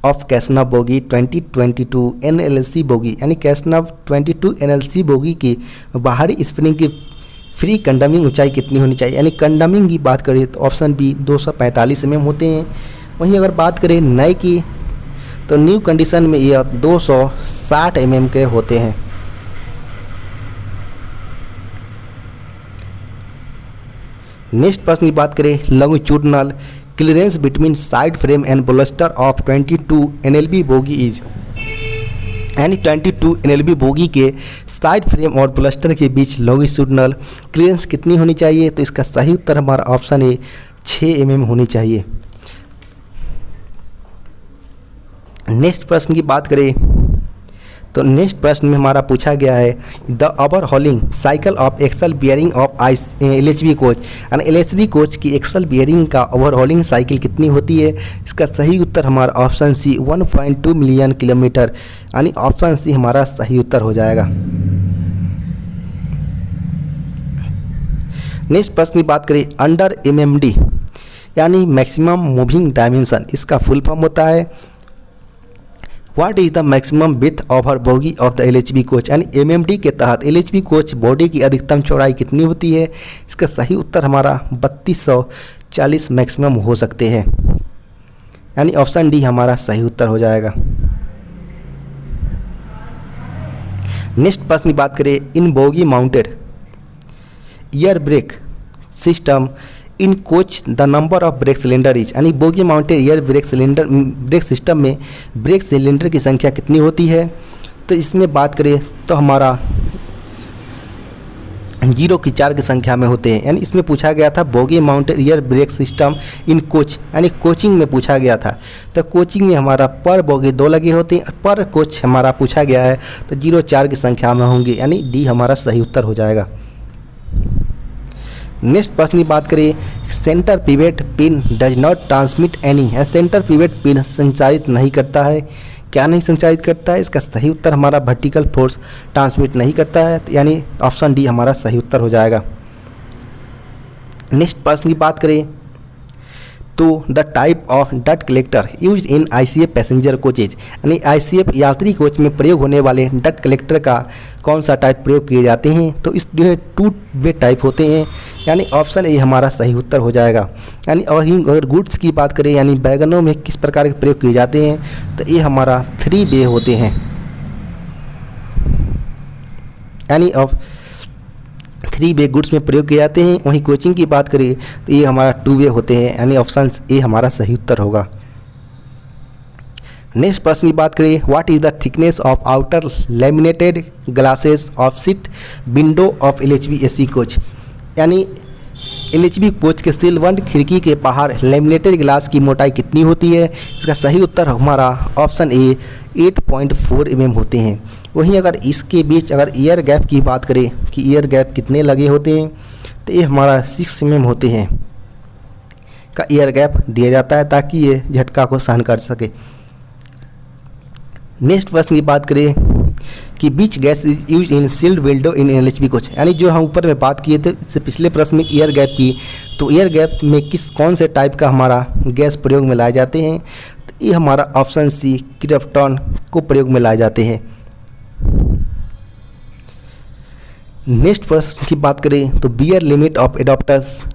of Casnub bogie 2022 NLC bogie, यानी कैसनव 22 NLC बोगी की बाहरी स्प्रिंग की फ्री कंडमिंग ऊंचाई कितनी होनी चाहिए। यानी कंडमिंग की बात करें तो ऑप्शन बी 245 mm होते हैं। वहीं अगर बात करें नए की तो न्यू कंडीशन में यह 260 mm के होते हैं। नेक्स्ट प्रश्न की बात करें, longitudinal clearance between side frame and bolster of 22 NLB bogie is, यानी 22 NLB बोगी के साइड फ्रेम और बलस्टर के बीच लॉन्गिट्यूडनल क्लियरेंस कितनी होनी चाहिए। तो इसका सही उत्तर हमारा ऑप्शन ए 6 mm होनी चाहिए। नेक्स्ट प्रश्न की बात करें तो नेक्स्ट प्रश्न में हमारा पूछा गया है, the overhauling cycle of axle bearing of LHB coach, यानी LHB कोच की एक्सल बियरिंग का ओवरहॉलिंग साइकिल कितनी होती है। इसका सही उत्तर हमारा ऑप्शन सी 1.2 मिलियन किलोमीटर, यानी ऑप्शन सी हमारा सही उत्तर हो जाएगा। नेक्स्ट प्रश्न की बात करें, अंडर MMD यानी मैक्सिमम मूविंग डायमेंशन, इसका फुल फॉर्म होता है what is the maximum width over body of the LHB coach, यानी MMD के तहत LHB कोच बॉडी की अधिकतम चौड़ाई कितनी होती है। इसका सही उत्तर हमारा 3240 मैक्सिमम हो सकते हैं, यानी ऑप्शन डी हमारा सही उत्तर हो जाएगा। नेक्स्ट प्रश्न की बात करें, in bogie mounted air brake system in coach the number of brake cylinder is, यानी bogie mounted air brake system में ब्रेक सिलेंडर की संख्या कितनी होती है। तो इसमें बात करें तो हमारा जीरो की 4 की संख्या में होते हैं। यानी इसमें पूछा गया था bogie mounted air brake system in coach, यानी कोचिंग में पूछा गया था। तो कोचिंग में हमारा पर बोगी 2 लगे होते हैं, पर कोच हमारा पूछा गया है तो 0 4 की संख्या में होंगे, यानी डी हमारा सही उत्तर हो जाएगा। नेक्स्ट प्रश्न की बात करें, centre pivot pin does not transmit any, centre pivot pin संचारित नहीं करता है। क्या नहीं संचारित करता है? इसका सही उत्तर हमारा वर्टिकल फोर्स ट्रांसमिट नहीं करता है, यानी ऑप्शन डी हमारा सही उत्तर हो जाएगा। नेक्स्ट प्रश्न की बात करें तो the type of dot collector used in ICF passenger coaches, यानी आईसीएफ यात्री कोच में प्रयोग होने वाले डट कलेक्टर का कौन सा टाइप प्रयोग किए जाते हैं? तो इस जो है 2 वे टाइप होते हैं, यानी ऑप्शन ए हमारा सही उत्तर हो जाएगा। यानी और ही अगर गुड्स की बात करें यानी बैगनों में किस प्रकार के प्रयोग किए जाते हैं, तो ये हमारा 3 वे होते हैं, यानी अब 3 वे गुड्स में प्रयोग किए जाते हैं। वहीं कोचिंग की बात करें तो ये हमारा 2 वे होते हैं, यानी ऑप्शन ए हमारा सही उत्तर होगा। नेक्स्ट प्रश्न की बात करें, what is the thickness of outer laminated glasses of seat window of LHB AC coach, यानी एलएचबी कोच के सीलबंद खिड़की के बाहर लैमिनेटेड ग्लास की मोटाई कितनी होती है? इसका सही उत्तर हमारा ऑप्शन ए 8.4 mm होते हैं। वहीं अगर इसके बीच अगर एयर गैप की बात करें कि एयर गैप कितने लगे होते हैं, तो ये हमारा 6 mm होते हैं का एयर गैप दिया जाता है ताकि ये झटका को सहन कर सके। नेक्स्ट प्रश्न की बात करें कि which gas is use in sealed window in LHB coach, यानी जो हम ऊपर में बात किए थे इससे पिछले प्रश्न में एयर गैप की, तो एयर गैप में कौन से टाइप का हमारा गैस प्रयोग में लाए जाते हैं? तो ये हमारा ऑप्शन सी क्रिप्टॉन को प्रयोग में लाए जाते हैं। नेक्स्ट प्रश्न की बात करें तो wear limit of adaptors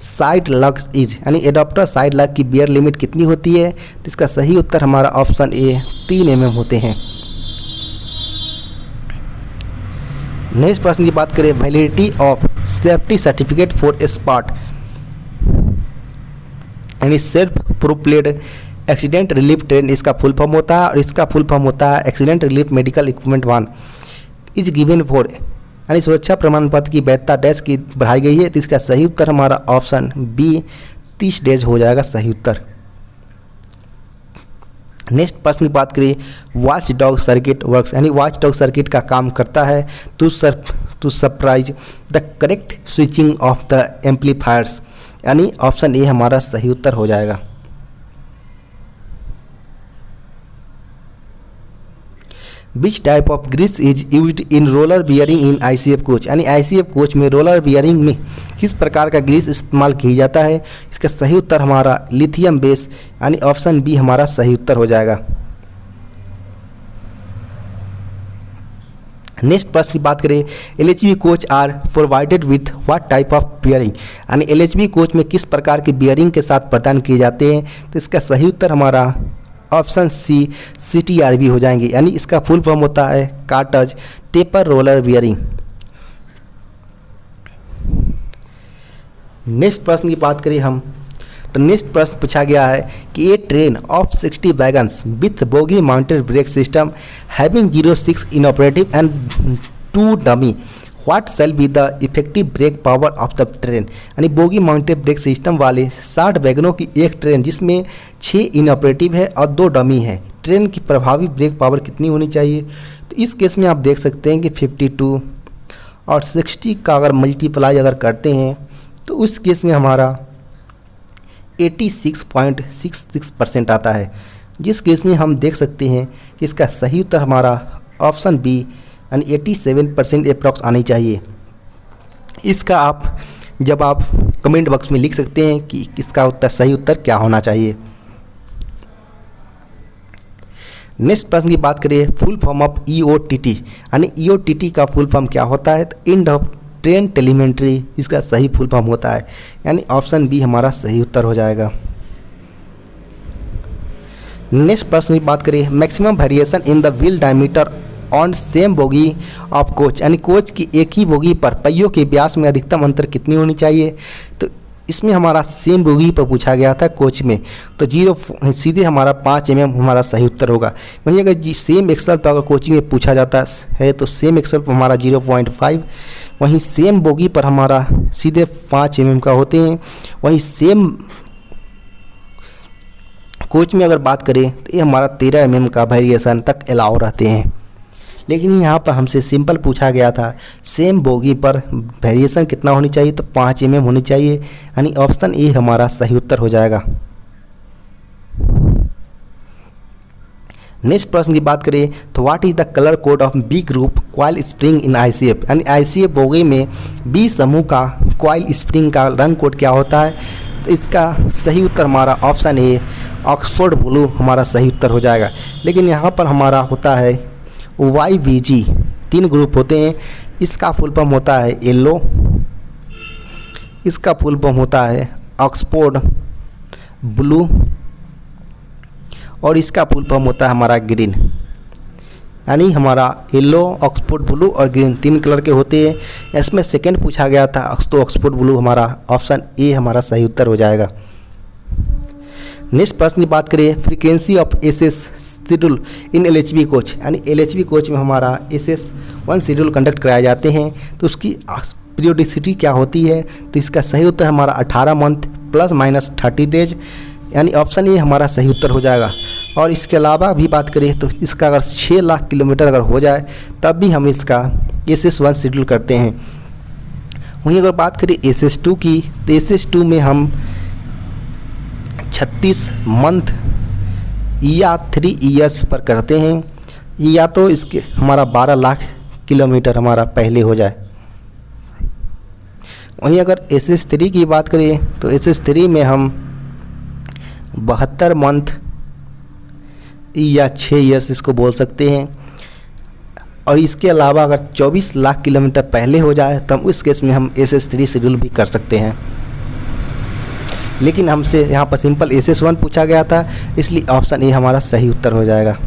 side lugs is, यानी एडाप्टर साइड लग की बियर लिमिट कितनी होती है? तो इसका सही उत्तर हमारा ऑप्शन ए 3 mm होते हैं। नेक्स्ट प्रश्न की बात करें, validity of safety certificate for spot, यानी सेल्फ प्रोप्लेड एक्सीडेंट रिलीफ ट्रेन इसका फुल फॉर्म होता है, और इसका फुल फॉर्म होता है accident relief medical equipment 1 is given for, यानी सुरक्षा प्रमाण पत्र की वैधता डैश की बढ़ाई गई है। तो इसका सही उत्तर हमारा ऑप्शन बी 30 डेज हो जाएगा सही उत्तर। नेक्स्ट प्रश्न की बात करें, वॉच डॉग सर्किट वर्क्स, यानी वॉच डॉग सर्किट का काम करता है to supervise the correct switching of the amplifiers, यानी ऑप्शन ए हमारा सही उत्तर हो जाएगा। Which type of grease is used in roller bearing in ICF coach, यानी आईसीएफ कोच में रोलर बियरिंग में किस प्रकार का ग्रीस इस्तेमाल किया जाता है? इसका सही उत्तर हमारा लिथियम बेस, यानी ऑप्शन बी हमारा सही उत्तर हो जाएगा। नेक्स्ट प्रश्न की बात करें, LHB coach are provided with what type of bearing, यानी एलएचबी कोच में किस प्रकार के बियरिंग के साथ प्रदान किए जाते हैं? तो इसका सही उत्तर हमारा ऑप्शन सी CTRB हो जाएंगे, यानी इसका फुल फॉर्म होता है कार्टज टेपर रोलर बियरिंग। नेक्स्ट प्रश्न की बात करें हम, तो नेक्स्ट प्रश्न पूछा गया है कि a train of 60 wagons with bogie mounted brake system having 06 in operative and 2 dummy, what shall be the effective brake power of the train, यानी बोगी माउंटेड ब्रेक सिस्टम वाले 60 वैगनों की एक ट्रेन जिसमें 6 इनऑपरेटिव है और 2 डमी है, train की प्रभावी ब्रेक पावर कितनी होनी चाहिए? तो इस केस में आप देख सकते हैं कि 52 और 60 का अगर मल्टीप्लाई अगर करते हैं तो उस केस में हमारा 86.66% आता है, जिस केस में हम देख सकते हैं कि इसका सही उत्तर हमारा ऑप्शन बी यानी 87% अप्रॉक्स आनी चाहिए। इसका आप जब आप कमेंट बॉक्स में लिख सकते हैं कि इसका उत्तर सही उत्तर क्या होना चाहिए। नेक्स्ट प्रश्न की बात करें, फुल फॉर्म ऑफ EOTT, यानी EOTT का फुल फॉर्म क्या होता है? तो एंड ऑफ ट्रेन टेलीमेंट्री इसका सही फुल फॉर्म होता है, यानी ऑप्शन बी हमारा सही उत्तर हो जाएगा। नेक्स्ट प्रश्न की बात करें, maximum variation in the wheel diameter on same bogie of coach, यानी कोच की एक ही बोगी पर पहियों के व्यास में अधिकतम अंतर कितनी होनी चाहिए? तो इसमें हमारा सेम बोगी पर पूछा गया था कोच में, तो 0 सीधे हमारा 5 mm हमारा सही उत्तर होगा। वहीं अगर सेम एक्सल पर अगर कोचिंग में पूछा जाता है तो सेम एक्सल पर हमारा 0.5, वहीं सेम बोगी पर हमारा सीधे 5 mm का होते हैं। वहीं सेम कोच में अगर बात करें तो ये हमारा 13 mm का वेरिएशन तक अलाउ रहते हैं। लेकिन यहाँ पर हमसे सिंपल पूछा गया था सेम बोगी पर वेरिएशन कितना होनी चाहिए, तो 5 mm होनी चाहिए, यानी ऑप्शन ए हमारा सही उत्तर हो जाएगा। नेक्स्ट प्रश्न की बात करें तो what is the colour code of B group coil spring in ICF, यानी आईसीएफ बोगी में बी समूह का कॉइल स्प्रिंग का रंग कोड क्या होता है, तो इसका सही उत्तर हमारा ऑप्शन ए ऑक्सफोर्ड ब्लू हमारा सही उत्तर हो जाएगा। लेकिन यहाँ पर हमारा होता है YVG, 3 ग्रुप होते हैं। इसका फुल फॉर्म होता है येलो, इसका फुल फॉर्म होता है ऑक्सफोर्ड ब्लू और इसका फुल फॉर्म होता है हमारा ग्रीन। यानी हमारा येलो, ऑक्सफोर्ड ब्लू और ग्रीन 3 कलर के होते हैं। इसमें सेकंड पूछा गया था तो ऑक्सफोर्ड ब्लू हमारा ऑप्शन ए हमारा सही उत्तर हो जाएगा। नेक्स्ट प्रश्न की बात करें frequency of SS schedule in LHB coach, यानी एलएचबी कोच में हमारा SS1 शेड्यूल कंडक्ट कराए जाते हैं तो उसकी पीरियोडिसिटी क्या होती है, तो इसका सही उत्तर हमारा 18 मंथ ±30 डेज, यानी ऑप्शन ए हमारा सही उत्तर हो जाएगा। और इसके अलावा भी बात करें तो इसका अगर 6 लाख किलोमीटर अगर हो जाए तब भी हम इसका SS1 शेड्यूल करते हैं। वहीं अगर बात करें SS2 की तो SS2 में हम 36 मंथ या 3 ईयर्स पर करते हैं, या तो इसके हमारा 12 लाख किलोमीटर हमारा पहले हो जाए। वहीं अगर SS3 की बात करें तो SS3 में हम 72 मंथ या 6 ईयर्स इसको बोल सकते हैं। और इसके अलावा अगर 24 लाख किलोमीटर पहले हो जाए तो उस केस में हम SS3 शेड्यूल भी कर सकते हैं। लेकिन हमसे यहाँ पर सिंपल SS1 पूछा गया था, इसलिए ऑप्शन ए हमारा सही उत्तर हो जाएगा।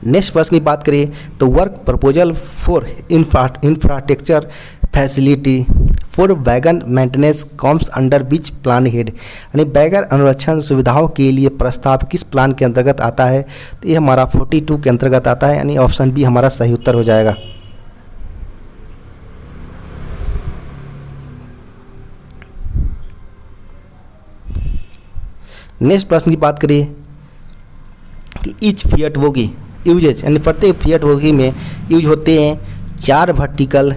नेक्स्ट प्रश्न की बात करें तो work proposal for infrastructure facility for wagon maintenance comes under which plan head, यानी वैगन अनुरक्षण सुविधाओं के लिए प्रस्ताव किस प्लान के अंतर्गत आता है, तो ये हमारा 42 के अंतर्गत आता है, यानी ऑप्शन बी हमारा सही उत्तर हो जाएगा। नेक्स्ट प्रश्न की बात करें कि ईच फिएट बोगी यूजेज, यानी प्रत्येक फिएट बोगी में यूज होते हैं 4 वर्टिकल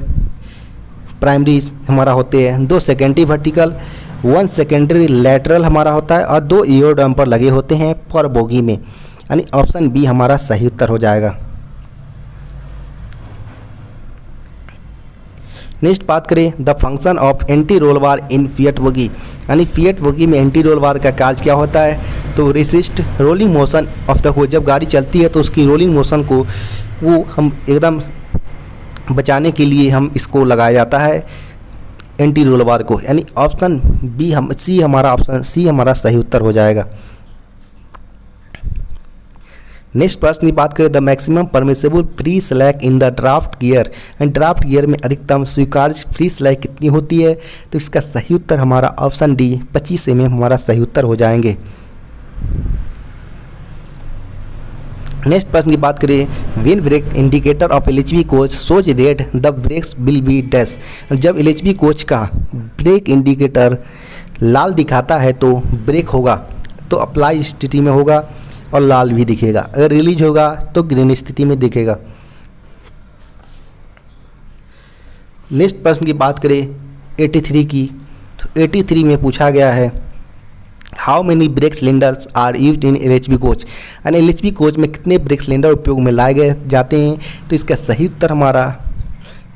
प्राइमरीज हमारा होते हैं, 2 सेकेंडरी वर्टिकल, 1 सेकेंडरी लैटरल हमारा होता है और 2 ईयर डम्पर लगे होते हैं पर बोगी में, यानी ऑप्शन बी हमारा सही उत्तर हो जाएगा। नेक्स्ट बात करें the function of anti roll bar in Fiat bogie, यानी फिएट बोगी में एंटी रोल बार का कार्य क्या होता है, तो resist rolling motion of the wheel, जब गाड़ी चलती है तो उसकी रोलिंग मोशन को वो हम एकदम बचाने के लिए हम इसको लगाया जाता है एंटी रोल बार को, यानी ऑप्शन बी हम सी हमारा ऑप्शन सी हमारा सही उत्तर हो जाएगा। नेक्स्ट प्रश्न की बात करें the maximum permissible free slack in the draft gear, draft gear में अधिकतम स्वीकार्य फ्री स्लैक कितनी होती है, तो इसका सही उत्तर हमारा ऑप्शन डी 25 mm हमारा सही उत्तर हो जाएंगे। नेक्स्ट प्रश्न की बात करें when brake indicator of LHB coach shows red the brakes will be dash, जब एलएचबी कोच का ब्रेक इंडिकेटर लाल दिखाता है तो ब्रेक होगा तो अप्लाई स्थिति में होगा और लाल भी दिखेगा, अगर रिलीज होगा तो ग्रीन स्थिति में दिखेगा। नेक्स्ट प्रश्न की बात करें 83 की, तो 83 में पूछा गया है how many brake cylinders are used in LHB coach, यानी एलएचबी कोच में कितने ब्रेक सिलेंडर उपयोग में लाए गए जाते हैं, तो इसका सही उत्तर हमारा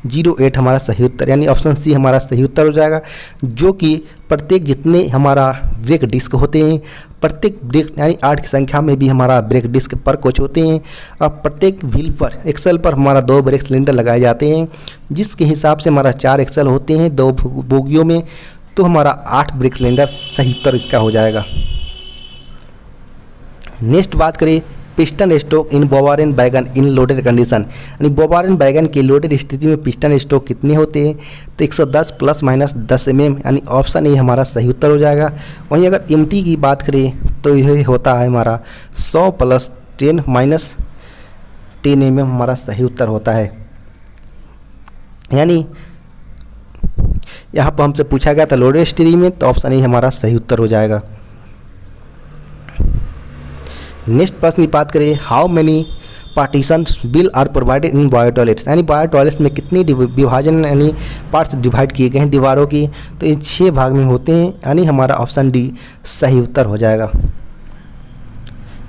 08 हमारा सही उत्तर, यानी ऑप्शन सी हमारा सही उत्तर हो जाएगा। जो कि प्रत्येक जितने हमारा ब्रेक डिस्क होते हैं, प्रत्येक ब्रेक यानी 8 की संख्या में भी हमारा ब्रेक डिस्क पर कोच होते हैं और प्रत्येक व्हील पर एक्सल पर हमारा 2 ब्रेक सिलेंडर लगाए जाते हैं, जिसके हिसाब से हमारा 4 एक्सल होते हैं 2 बोगियों में, तो हमारा 8 ब्रेक सिलेंडर सही उत्तर इसका हो जाएगा। नेक्स्ट बात करें piston stroke in BOBRN wagon in loaded condition, यानी बोबार एंड वैगन के लोडेड स्थिति में पिस्टन स्ट्रोक कितने होते हैं, तो 110 ± 10 mm, यानी ऑप्शन ए हमारा सही उत्तर हो जाएगा। वहीं अगर एमटी की बात करें तो यह होता है हमारा 100 + 10 - 10 mm हमारा सही उत्तर होता है। यानी यहाँ पर हमसे पूछा गया था लोडेड स्टीयरिंग में, तो ऑप्शन ए हमारा सही उत्तर हो जाएगा। नेक्स्ट प्रश्न की बात करें, how many partition bill are provided in bio toilets, यानी बायो टॉयलेट्स में कितनी विभाजन यानी पार्ट्स डिवाइड किए गए हैं दीवारों की, तो ये 6 भाग में होते हैं, यानी हमारा ऑप्शन डी सही उत्तर हो जाएगा।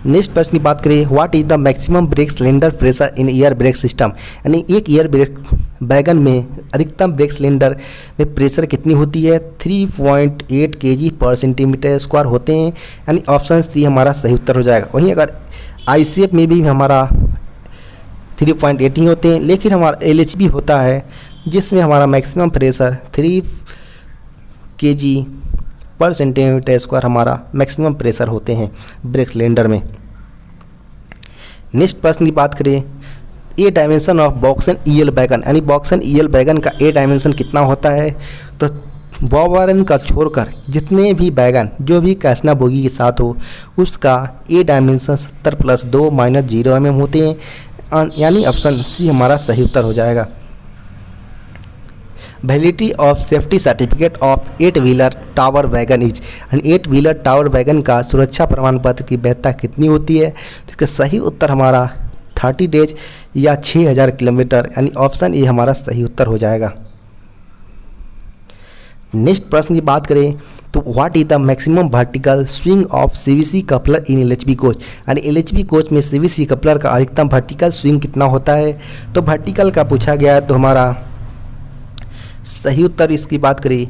नेक्स्ट प्रश्न की बात करें, what is the maximum break cylinder pressure in air brake system, यानी एक एयर ब्रेक वैगन में अधिकतम ब्रेक सिलेंडर में प्रेशर कितनी होती है, 3.8 kg पर सेंटीमीटर स्क्वायर होते हैं, यानी ऑप्शन सी हमारा सही उत्तर हो जाएगा। वहीं अगर ICF में भी हमारा 3.8 ही होते हैं, लेकिन हमारा LHB होता है जिसमें हमारा maximum pressure 3 kg per centimetre square हमारा मैक्सिमम प्रेशर होते हैं ब्रेक सिलेंडर में। नेक्स्ट प्रश्न की बात करें, A dimension of BOXN EL wagon, यानी बॉक्स एंड EL वैगन का ए डायमेंशन कितना होता है, तो बॉबरन का छोड़कर जितने भी वैगन जो भी कैसना बोगी के साथ हो उसका ए डायमेंशन 70 + 2 - 0 mm होते हैं, यानी ऑप्शन सी हमारा सही उत्तर हो जाएगा। Validity of safety certificate of 8 wheeler tower wagon is, 8 wheeler tower wagon का सुरक्षा प्रमाण पत्र की वैधता कितनी होती है, तो इसका सही उत्तर हमारा 30 डेज या 6000 किलोमीटर, यानी ऑप्शन ए हमारा सही उत्तर हो जाएगा। नेक्स्ट प्रश्न की बात करें तो what is the maximum vertical swing of CVC coupler in LHB coach, यानी LHB कोच में CVC कपलर का अधिकतम वर्टिकल स्विंग कितना होता है, तो वर्टिकल का पूछा गया है, तो हमारा सही उत्तर इसकी बात करें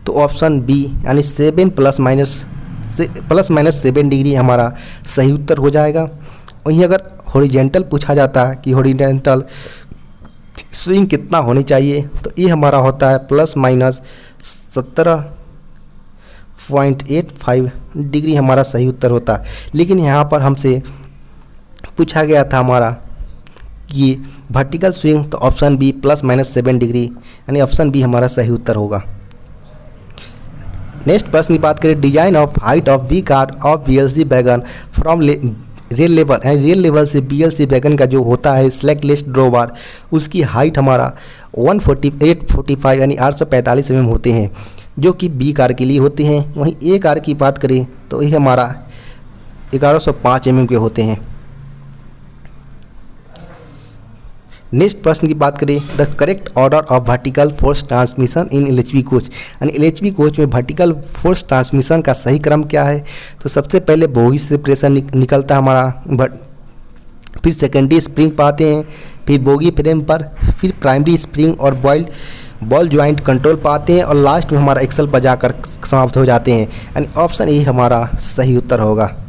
तो ऑप्शन बी यानी 7 ± 7 डिग्री हमारा सही उत्तर हो जाएगा। वहीं अगर हॉरिजेंटल पूछा जाता है कि हॉरिजेंटल स्विंग कितना होनी चाहिए, तो ये हमारा होता है ± 17.85 डिग्री हमारा सही उत्तर होता है। लेकिन यहाँ पर हमसे पूछा गया था हमारा कि वर्टिकल स्विंग, तो ऑप्शन बी ± 7 डिग्री, यानी ऑप्शन बी हमारा सही उत्तर होगा। नेक्स्ट प्रश्न की बात करें, design of height of V car of BLC wagon from rail level, rail level से BLC वैगन का जो होता है सेलेक्ट लिस्ट ड्रॉबार, उसकी हाइट हमारा 148.45 यानी 845 mm होते हैं, जो कि बी कार के लिए होते हैं। वहीं ए कार की बात करें तो ये हमारा 1105 mm के होते हैं। नेक्स्ट प्रश्न की बात करें, the correct order of vertical force transmission in LHB coach, यानी LHB कोच में वर्टिकल फोर्स ट्रांसमिशन का सही क्रम क्या है, तो सबसे पहले बोगी से प्रेशर निकलता है हमारा, फिर सेकेंडरी स्प्रिंग पाते हैं, फिर बोगी फ्रेम पर, फिर प्राइमरी स्प्रिंग और बॉल ज्वाइंट कंट्रोल पाते हैं, और लास्ट में हमारा एक्सल पर जाकर समाप्त हो जाते हैं, यानी ऑप्शन ए हमारा सही उत्तर होगा।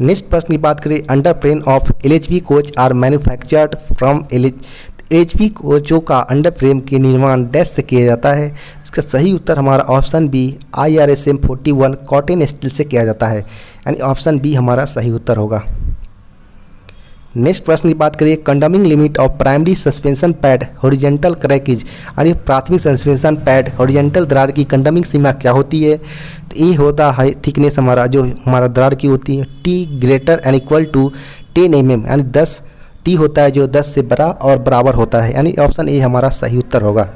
नेक्स्ट प्रश्न की बात करें, under frame of LHB coach are manufactured from LHB कोचों का अंडर फ्रेम के निर्माण डैश से किया जाता है, इसका सही उत्तर हमारा option B IRSM 41 Corten steel से किया जाता है, यानी ऑप्शन बी हमारा सही उत्तर होगा। नेक्स्ट प्रश्न की बात करिए, condemning limit of primary suspension pad horizontal crackage, यानी प्राथमिक सस्पेंशन पैड हॉरिजेंटल दरार की कंडमिंग सीमा क्या होती है, तो ये होता है थिकनेस हमारा जो हमारा दरार की होती है T > 10 mm, यानी 10 T होता है जो 10 से बड़ा और बराबर होता है, यानी ऑप्शन ए हमारा सही उत्तर होगा।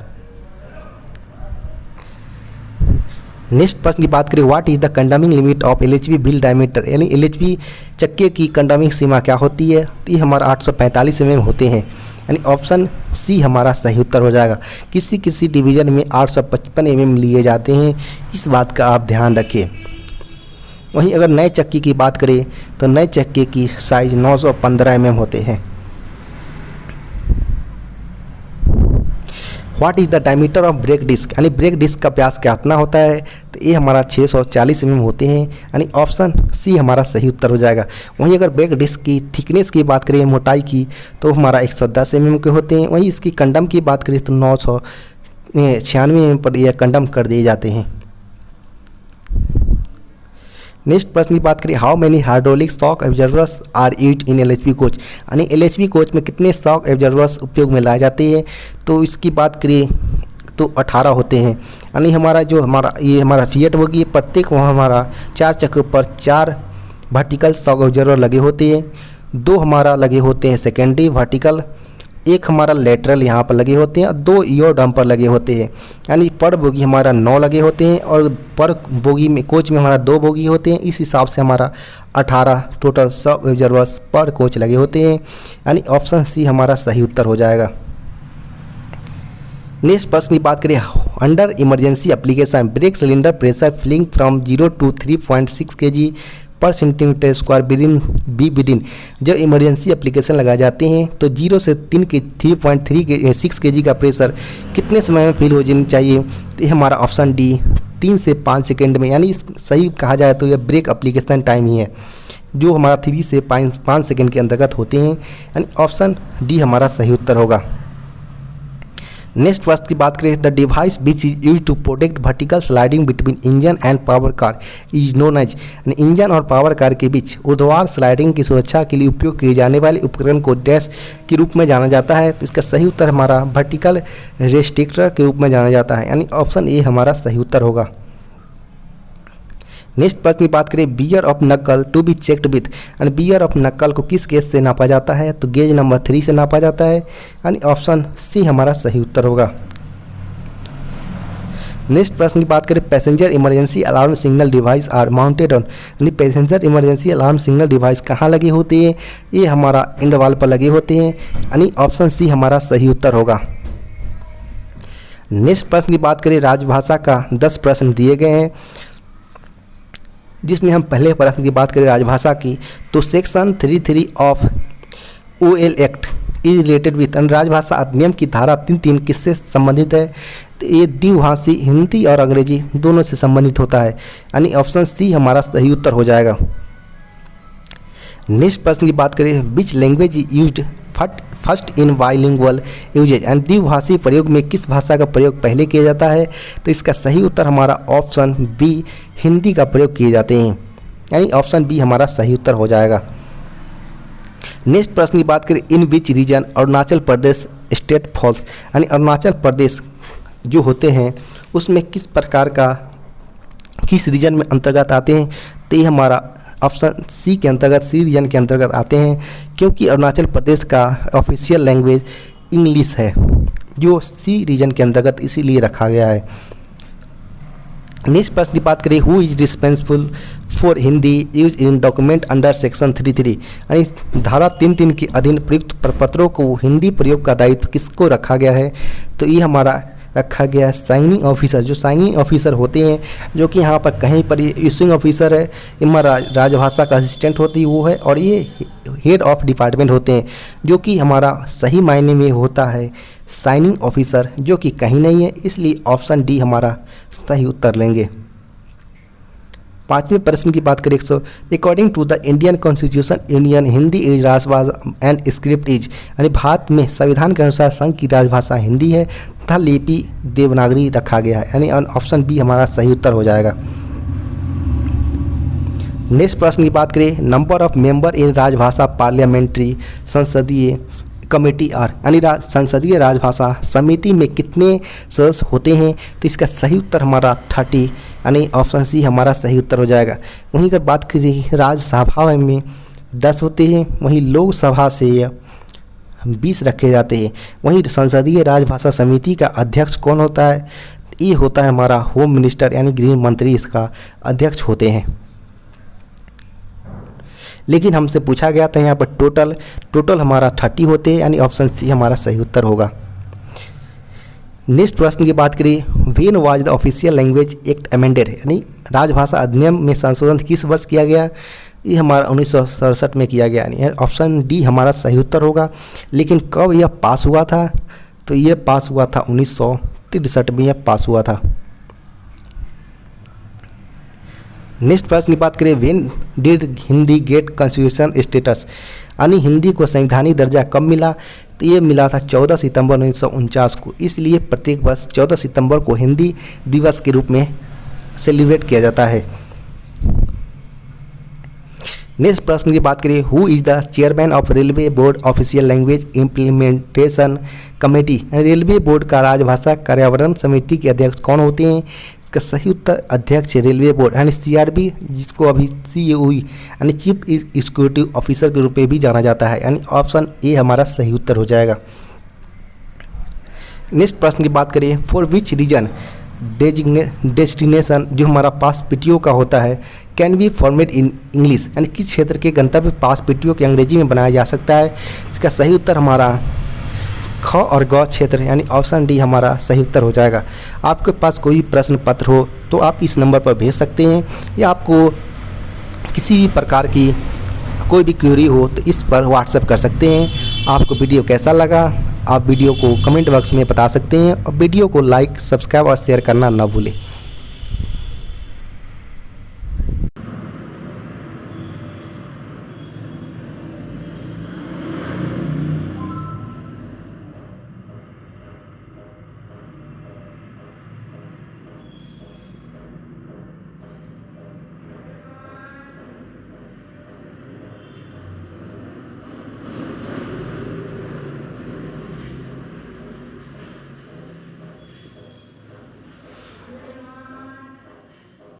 नेक्स्ट प्रश्न की बात करें, what is the कंडमिंग limit of LHB wheel diameter, यानी LHB चक्के की कंडमिंग सीमा क्या होती है, तो ये हमारा 845 mm होते हैं, यानी ऑप्शन सी हमारा सही उत्तर हो जाएगा। किसी किसी डिवीज़न में 855 mm लिए जाते हैं, इस बात का आप ध्यान रखें। वहीं अगर नए चक्के की बात करें तो नए चक्के की साइज 915 mm होते हैं। What is the diameter of brake disc, यानी ब्रेक डिस्क का व्यास कितना होता है, तो ये हमारा 640 mm होते हैं, यानी ऑप्शन सी हमारा सही उत्तर हो जाएगा। वहीं अगर ब्रेक डिस्क की थिकनेस की बात करें मोटाई की तो हमारा 110 mm के होते हैं। वहीं इसकी कंडम की बात करें तो 996 mm पर यह कंडम कर दिए जाते हैं। नेक्स्ट प्रश्न की बात करें, how many hydraulic shock absorbers are used in LHB coach, यानी LHB कोच में कितने शॉक एब्जॉर्बर्स उपयोग में लाए जाते हैं, तो इसकी बात करें तो 18 होते हैं, यानी हमारा जो ये हमारा फिएट होगी प्रत्येक वहाँ हमारा 4 चक्कर पर 4 वर्टिकल शॉक एब्जॉर्बर लगे होते हैं। 2 हमारा लगे होते हैं सेकेंडरी वर्टिकल, 1 हमारा लेटरल यहाँ पर लगे होते हैं और 2 ईयरड्रम पर लगे होते हैं। यानी पर बोगी हमारा 9 लगे होते हैं और पर बोगी में कोच में हमारा 2 बोगी होते हैं। इस हिसाब से हमारा 18 टोटल 100 ऑब्जर्वर्स पर कोच लगे होते हैं। यानी ऑप्शन सी हमारा सही उत्तर हो जाएगा। नेक्स्ट प्रश्न की बात करें, under emergency application brake cylinder pressure filling from 0 to 3.6 kg per centimetre square within जब इमरजेंसी एप्लीकेशन लगाए जाते हैं तो 0 से 3.6 kg का प्रेशर कितने समय में फिल हो जाना चाहिए? तो ये हमारा ऑप्शन डी 3 से 5 सेकेंड में, यानी सही कहा जाए तो यह ब्रेक एप्लीकेशन टाइम ही है जो हमारा 3 से 5 सेकेंड के अंतर्गत होते हैं। यानी ऑप्शन डी हमारा सही उत्तर होगा। नेक्स्ट प्रश्न की बात करें, the device which is use to protect vertical sliding between engine and power car is known as. Engine और पावर कार के बीच ऊर्ध्वाधर स्लाइडिंग की सुरक्षा के लिए उपयोग किए जाने वाले उपकरण को डैश के रूप में जाना जाता है। तो इसका सही उत्तर हमारा वर्टिकल रेस्ट्रिक्टर के रूप में जाना जाता है। यानी ऑप्शन ए हमारा सही उत्तर होगा। नेक्स्ट प्रश्न की बात करें, बियर ऑफ नक्कल टू बी चेक्ड विथ, यानी बियर ऑफ नक्कल को किस गेज से नापा जाता है? तो गेज नंबर 3 से नापा जाता है। यानी ऑप्शन सी हमारा सही उत्तर होगा। नेक्स्ट प्रश्न की बात करें, passenger emergency alarm signal device are mounted on, यानी passenger emergency alarm signal device कहाँ लगे होते हैं? ये हमारा इंडवाल पर लगे होते हैं। यानी ऑप्शन सी हमारा सही उत्तर होगा। नेक्स्ट प्रश्न की बात करें, राजभाषा का 10 प्रश्न दिए गए हैं जिसमें हम पहले प्रश्न की बात करें राजभाषा की, तो section 33 of OL act is related with, राजभाषा अधिनियम की धारा 3 किससे संबंधित है? तो ये द्विभाषी हिंदी और अंग्रेजी दोनों से संबंधित होता है। यानी ऑप्शन सी हमारा सही उत्तर हो जाएगा। नेक्स्ट प्रश्न की बात करें, which language is used first in bilingual usages, and द्विभाषी प्रयोग में किस भाषा का प्रयोग पहले किया जाता है? तो इसका सही उत्तर हमारा ऑप्शन बी हिंदी का प्रयोग किए जाते हैं। यानी ऑप्शन बी हमारा सही उत्तर हो जाएगा। नेक्स्ट प्रश्न की बात करें, in which region Arunachal Pradesh state falls, यानी अरुणाचल प्रदेश जो होते हैं उसमें किस प्रकार का किस रीजन में अंतर्गत आते हैं? तो ये हमारा ऑप्शन सी के अंतर्गत सी रीजन के अंतर्गत आते हैं, क्योंकि अरुणाचल प्रदेश का ऑफिशियल लैंग्वेज इंग्लिश है जो सी रीजन के अंतर्गत इसीलिए रखा गया है। नेक्स्ट प्रश्न की बात करें, who is responsible for Hindi use in document under section 33, यानी धारा 3 के अधीन प्रयुक्त प्रपत्रों को हिंदी प्रयोग का दायित्व किसको रखा गया है? तो ये हमारा रखा गया है साइनिंग ऑफिसर, जो साइनिंग ऑफिसर होते हैं, जो कि यहाँ पर कहीं पर ये इशूइंग ऑफिसर है, हमारा राजभाषा का असिस्टेंट होती है वो है, और ये हेड ऑफ डिपार्टमेंट होते हैं जो कि हमारा सही मायने में होता है साइनिंग ऑफिसर, जो कि कहीं नहीं है। इसलिए ऑप्शन डी हमारा सही उत्तर लेंगे। 5वें प्रश्न की बात करें, according to the Indian constitution union Hindi is राजभाषा एंड स्क्रिप्ट इज, यानी भारत में संविधान के अनुसार संघ की राजभाषा हिंदी है तथा लिपि देवनागरी रखा गया है। यानी ऑप्शन बी हमारा सही उत्तर हो जाएगा। नेक्स्ट प्रश्न की बात करें, नंबर ऑफ मेंबर इन राजभाषा पार्लियामेंट्री संसदीय कमेटी आर, यानी संसदीय राजभाषा समिति में कितने सदस्य होते हैं? तो इसका सही उत्तर हमारा 30, यानी ऑप्शन सी हमारा सही उत्तर हो जाएगा। वहीं अगर बात करें राज्यसभा में 10 होते हैं, वहीं लोकसभा से 20 रखे जाते हैं। वहीं संसदीय राजभाषा समिति का अध्यक्ष कौन होता है? ये होता है हमारा होम मिनिस्टर, यानी गृह मंत्री इसका अध्यक्ष होते हैं। लेकिन हमसे पूछा गया था यहाँ पर टोटल हमारा 30 होते हैं, यानी ऑप्शन सी हमारा सही उत्तर होगा। नेक्स्ट प्रश्न की बात करें, when was the official language act amended, यानी राजभाषा अधिनियम में संशोधन किस वर्ष किया गया? ये हमारा 1967 में किया गया, यानी ऑप्शन डी हमारा सही उत्तर होगा। लेकिन कब यह पास हुआ था? तो यह पास हुआ था 1963 में यह पास हुआ था। नेक्स्ट प्रश्न की बात करें, when did Hindi get constitution status, यानी हिंदी को संवैधानिक दर्जा कब मिला? तो ये मिला था 14 सितंबर 1949 को। इसलिए प्रत्येक वर्ष 14 सितंबर को हिंदी दिवस के रूप में सेलिब्रेट किया जाता है। नेक्स्ट प्रश्न की बात करिए, who is the chairman of railway board official language implementation committee. Railway board का राजभाषा कार्यान्वयन समिति के अध्यक्ष कौन होते हैं? इसका सही उत्तर अध्यक्ष रेलवे बोर्ड यानी CRB, जिसको अभी CAOE यानी चीफ एग्जीक्यूटिव ऑफिसर के रूप में भी जाना जाता है, यानी ऑप्शन ए हमारा सही उत्तर हो जाएगा। नेक्स्ट प्रश्न की बात करिए, फॉर विच रीजन डेस्टिनेशन जो हमारा पास PTO का होता है can be format in English, यानी किस क्षेत्र के गंतव्य पास PTO के अंग्रेजी में बनाया जा सकता है? इसका सही उत्तर हमारा ख और ग क्षेत्र यानी ऑप्शन डी हमारा सही उत्तर हो जाएगा। आपके पास कोई प्रश्न पत्र हो तो आप इस नंबर पर भेज सकते हैं, या आपको किसी भी प्रकार की कोई भी क्वेरी हो तो इस पर व्हाट्सएप कर सकते हैं। आपको वीडियो कैसा लगा आप वीडियो को कमेंट बॉक्स में बता सकते हैं, और वीडियो को लाइक, सब्सक्राइब और शेयर करना ना भूलें।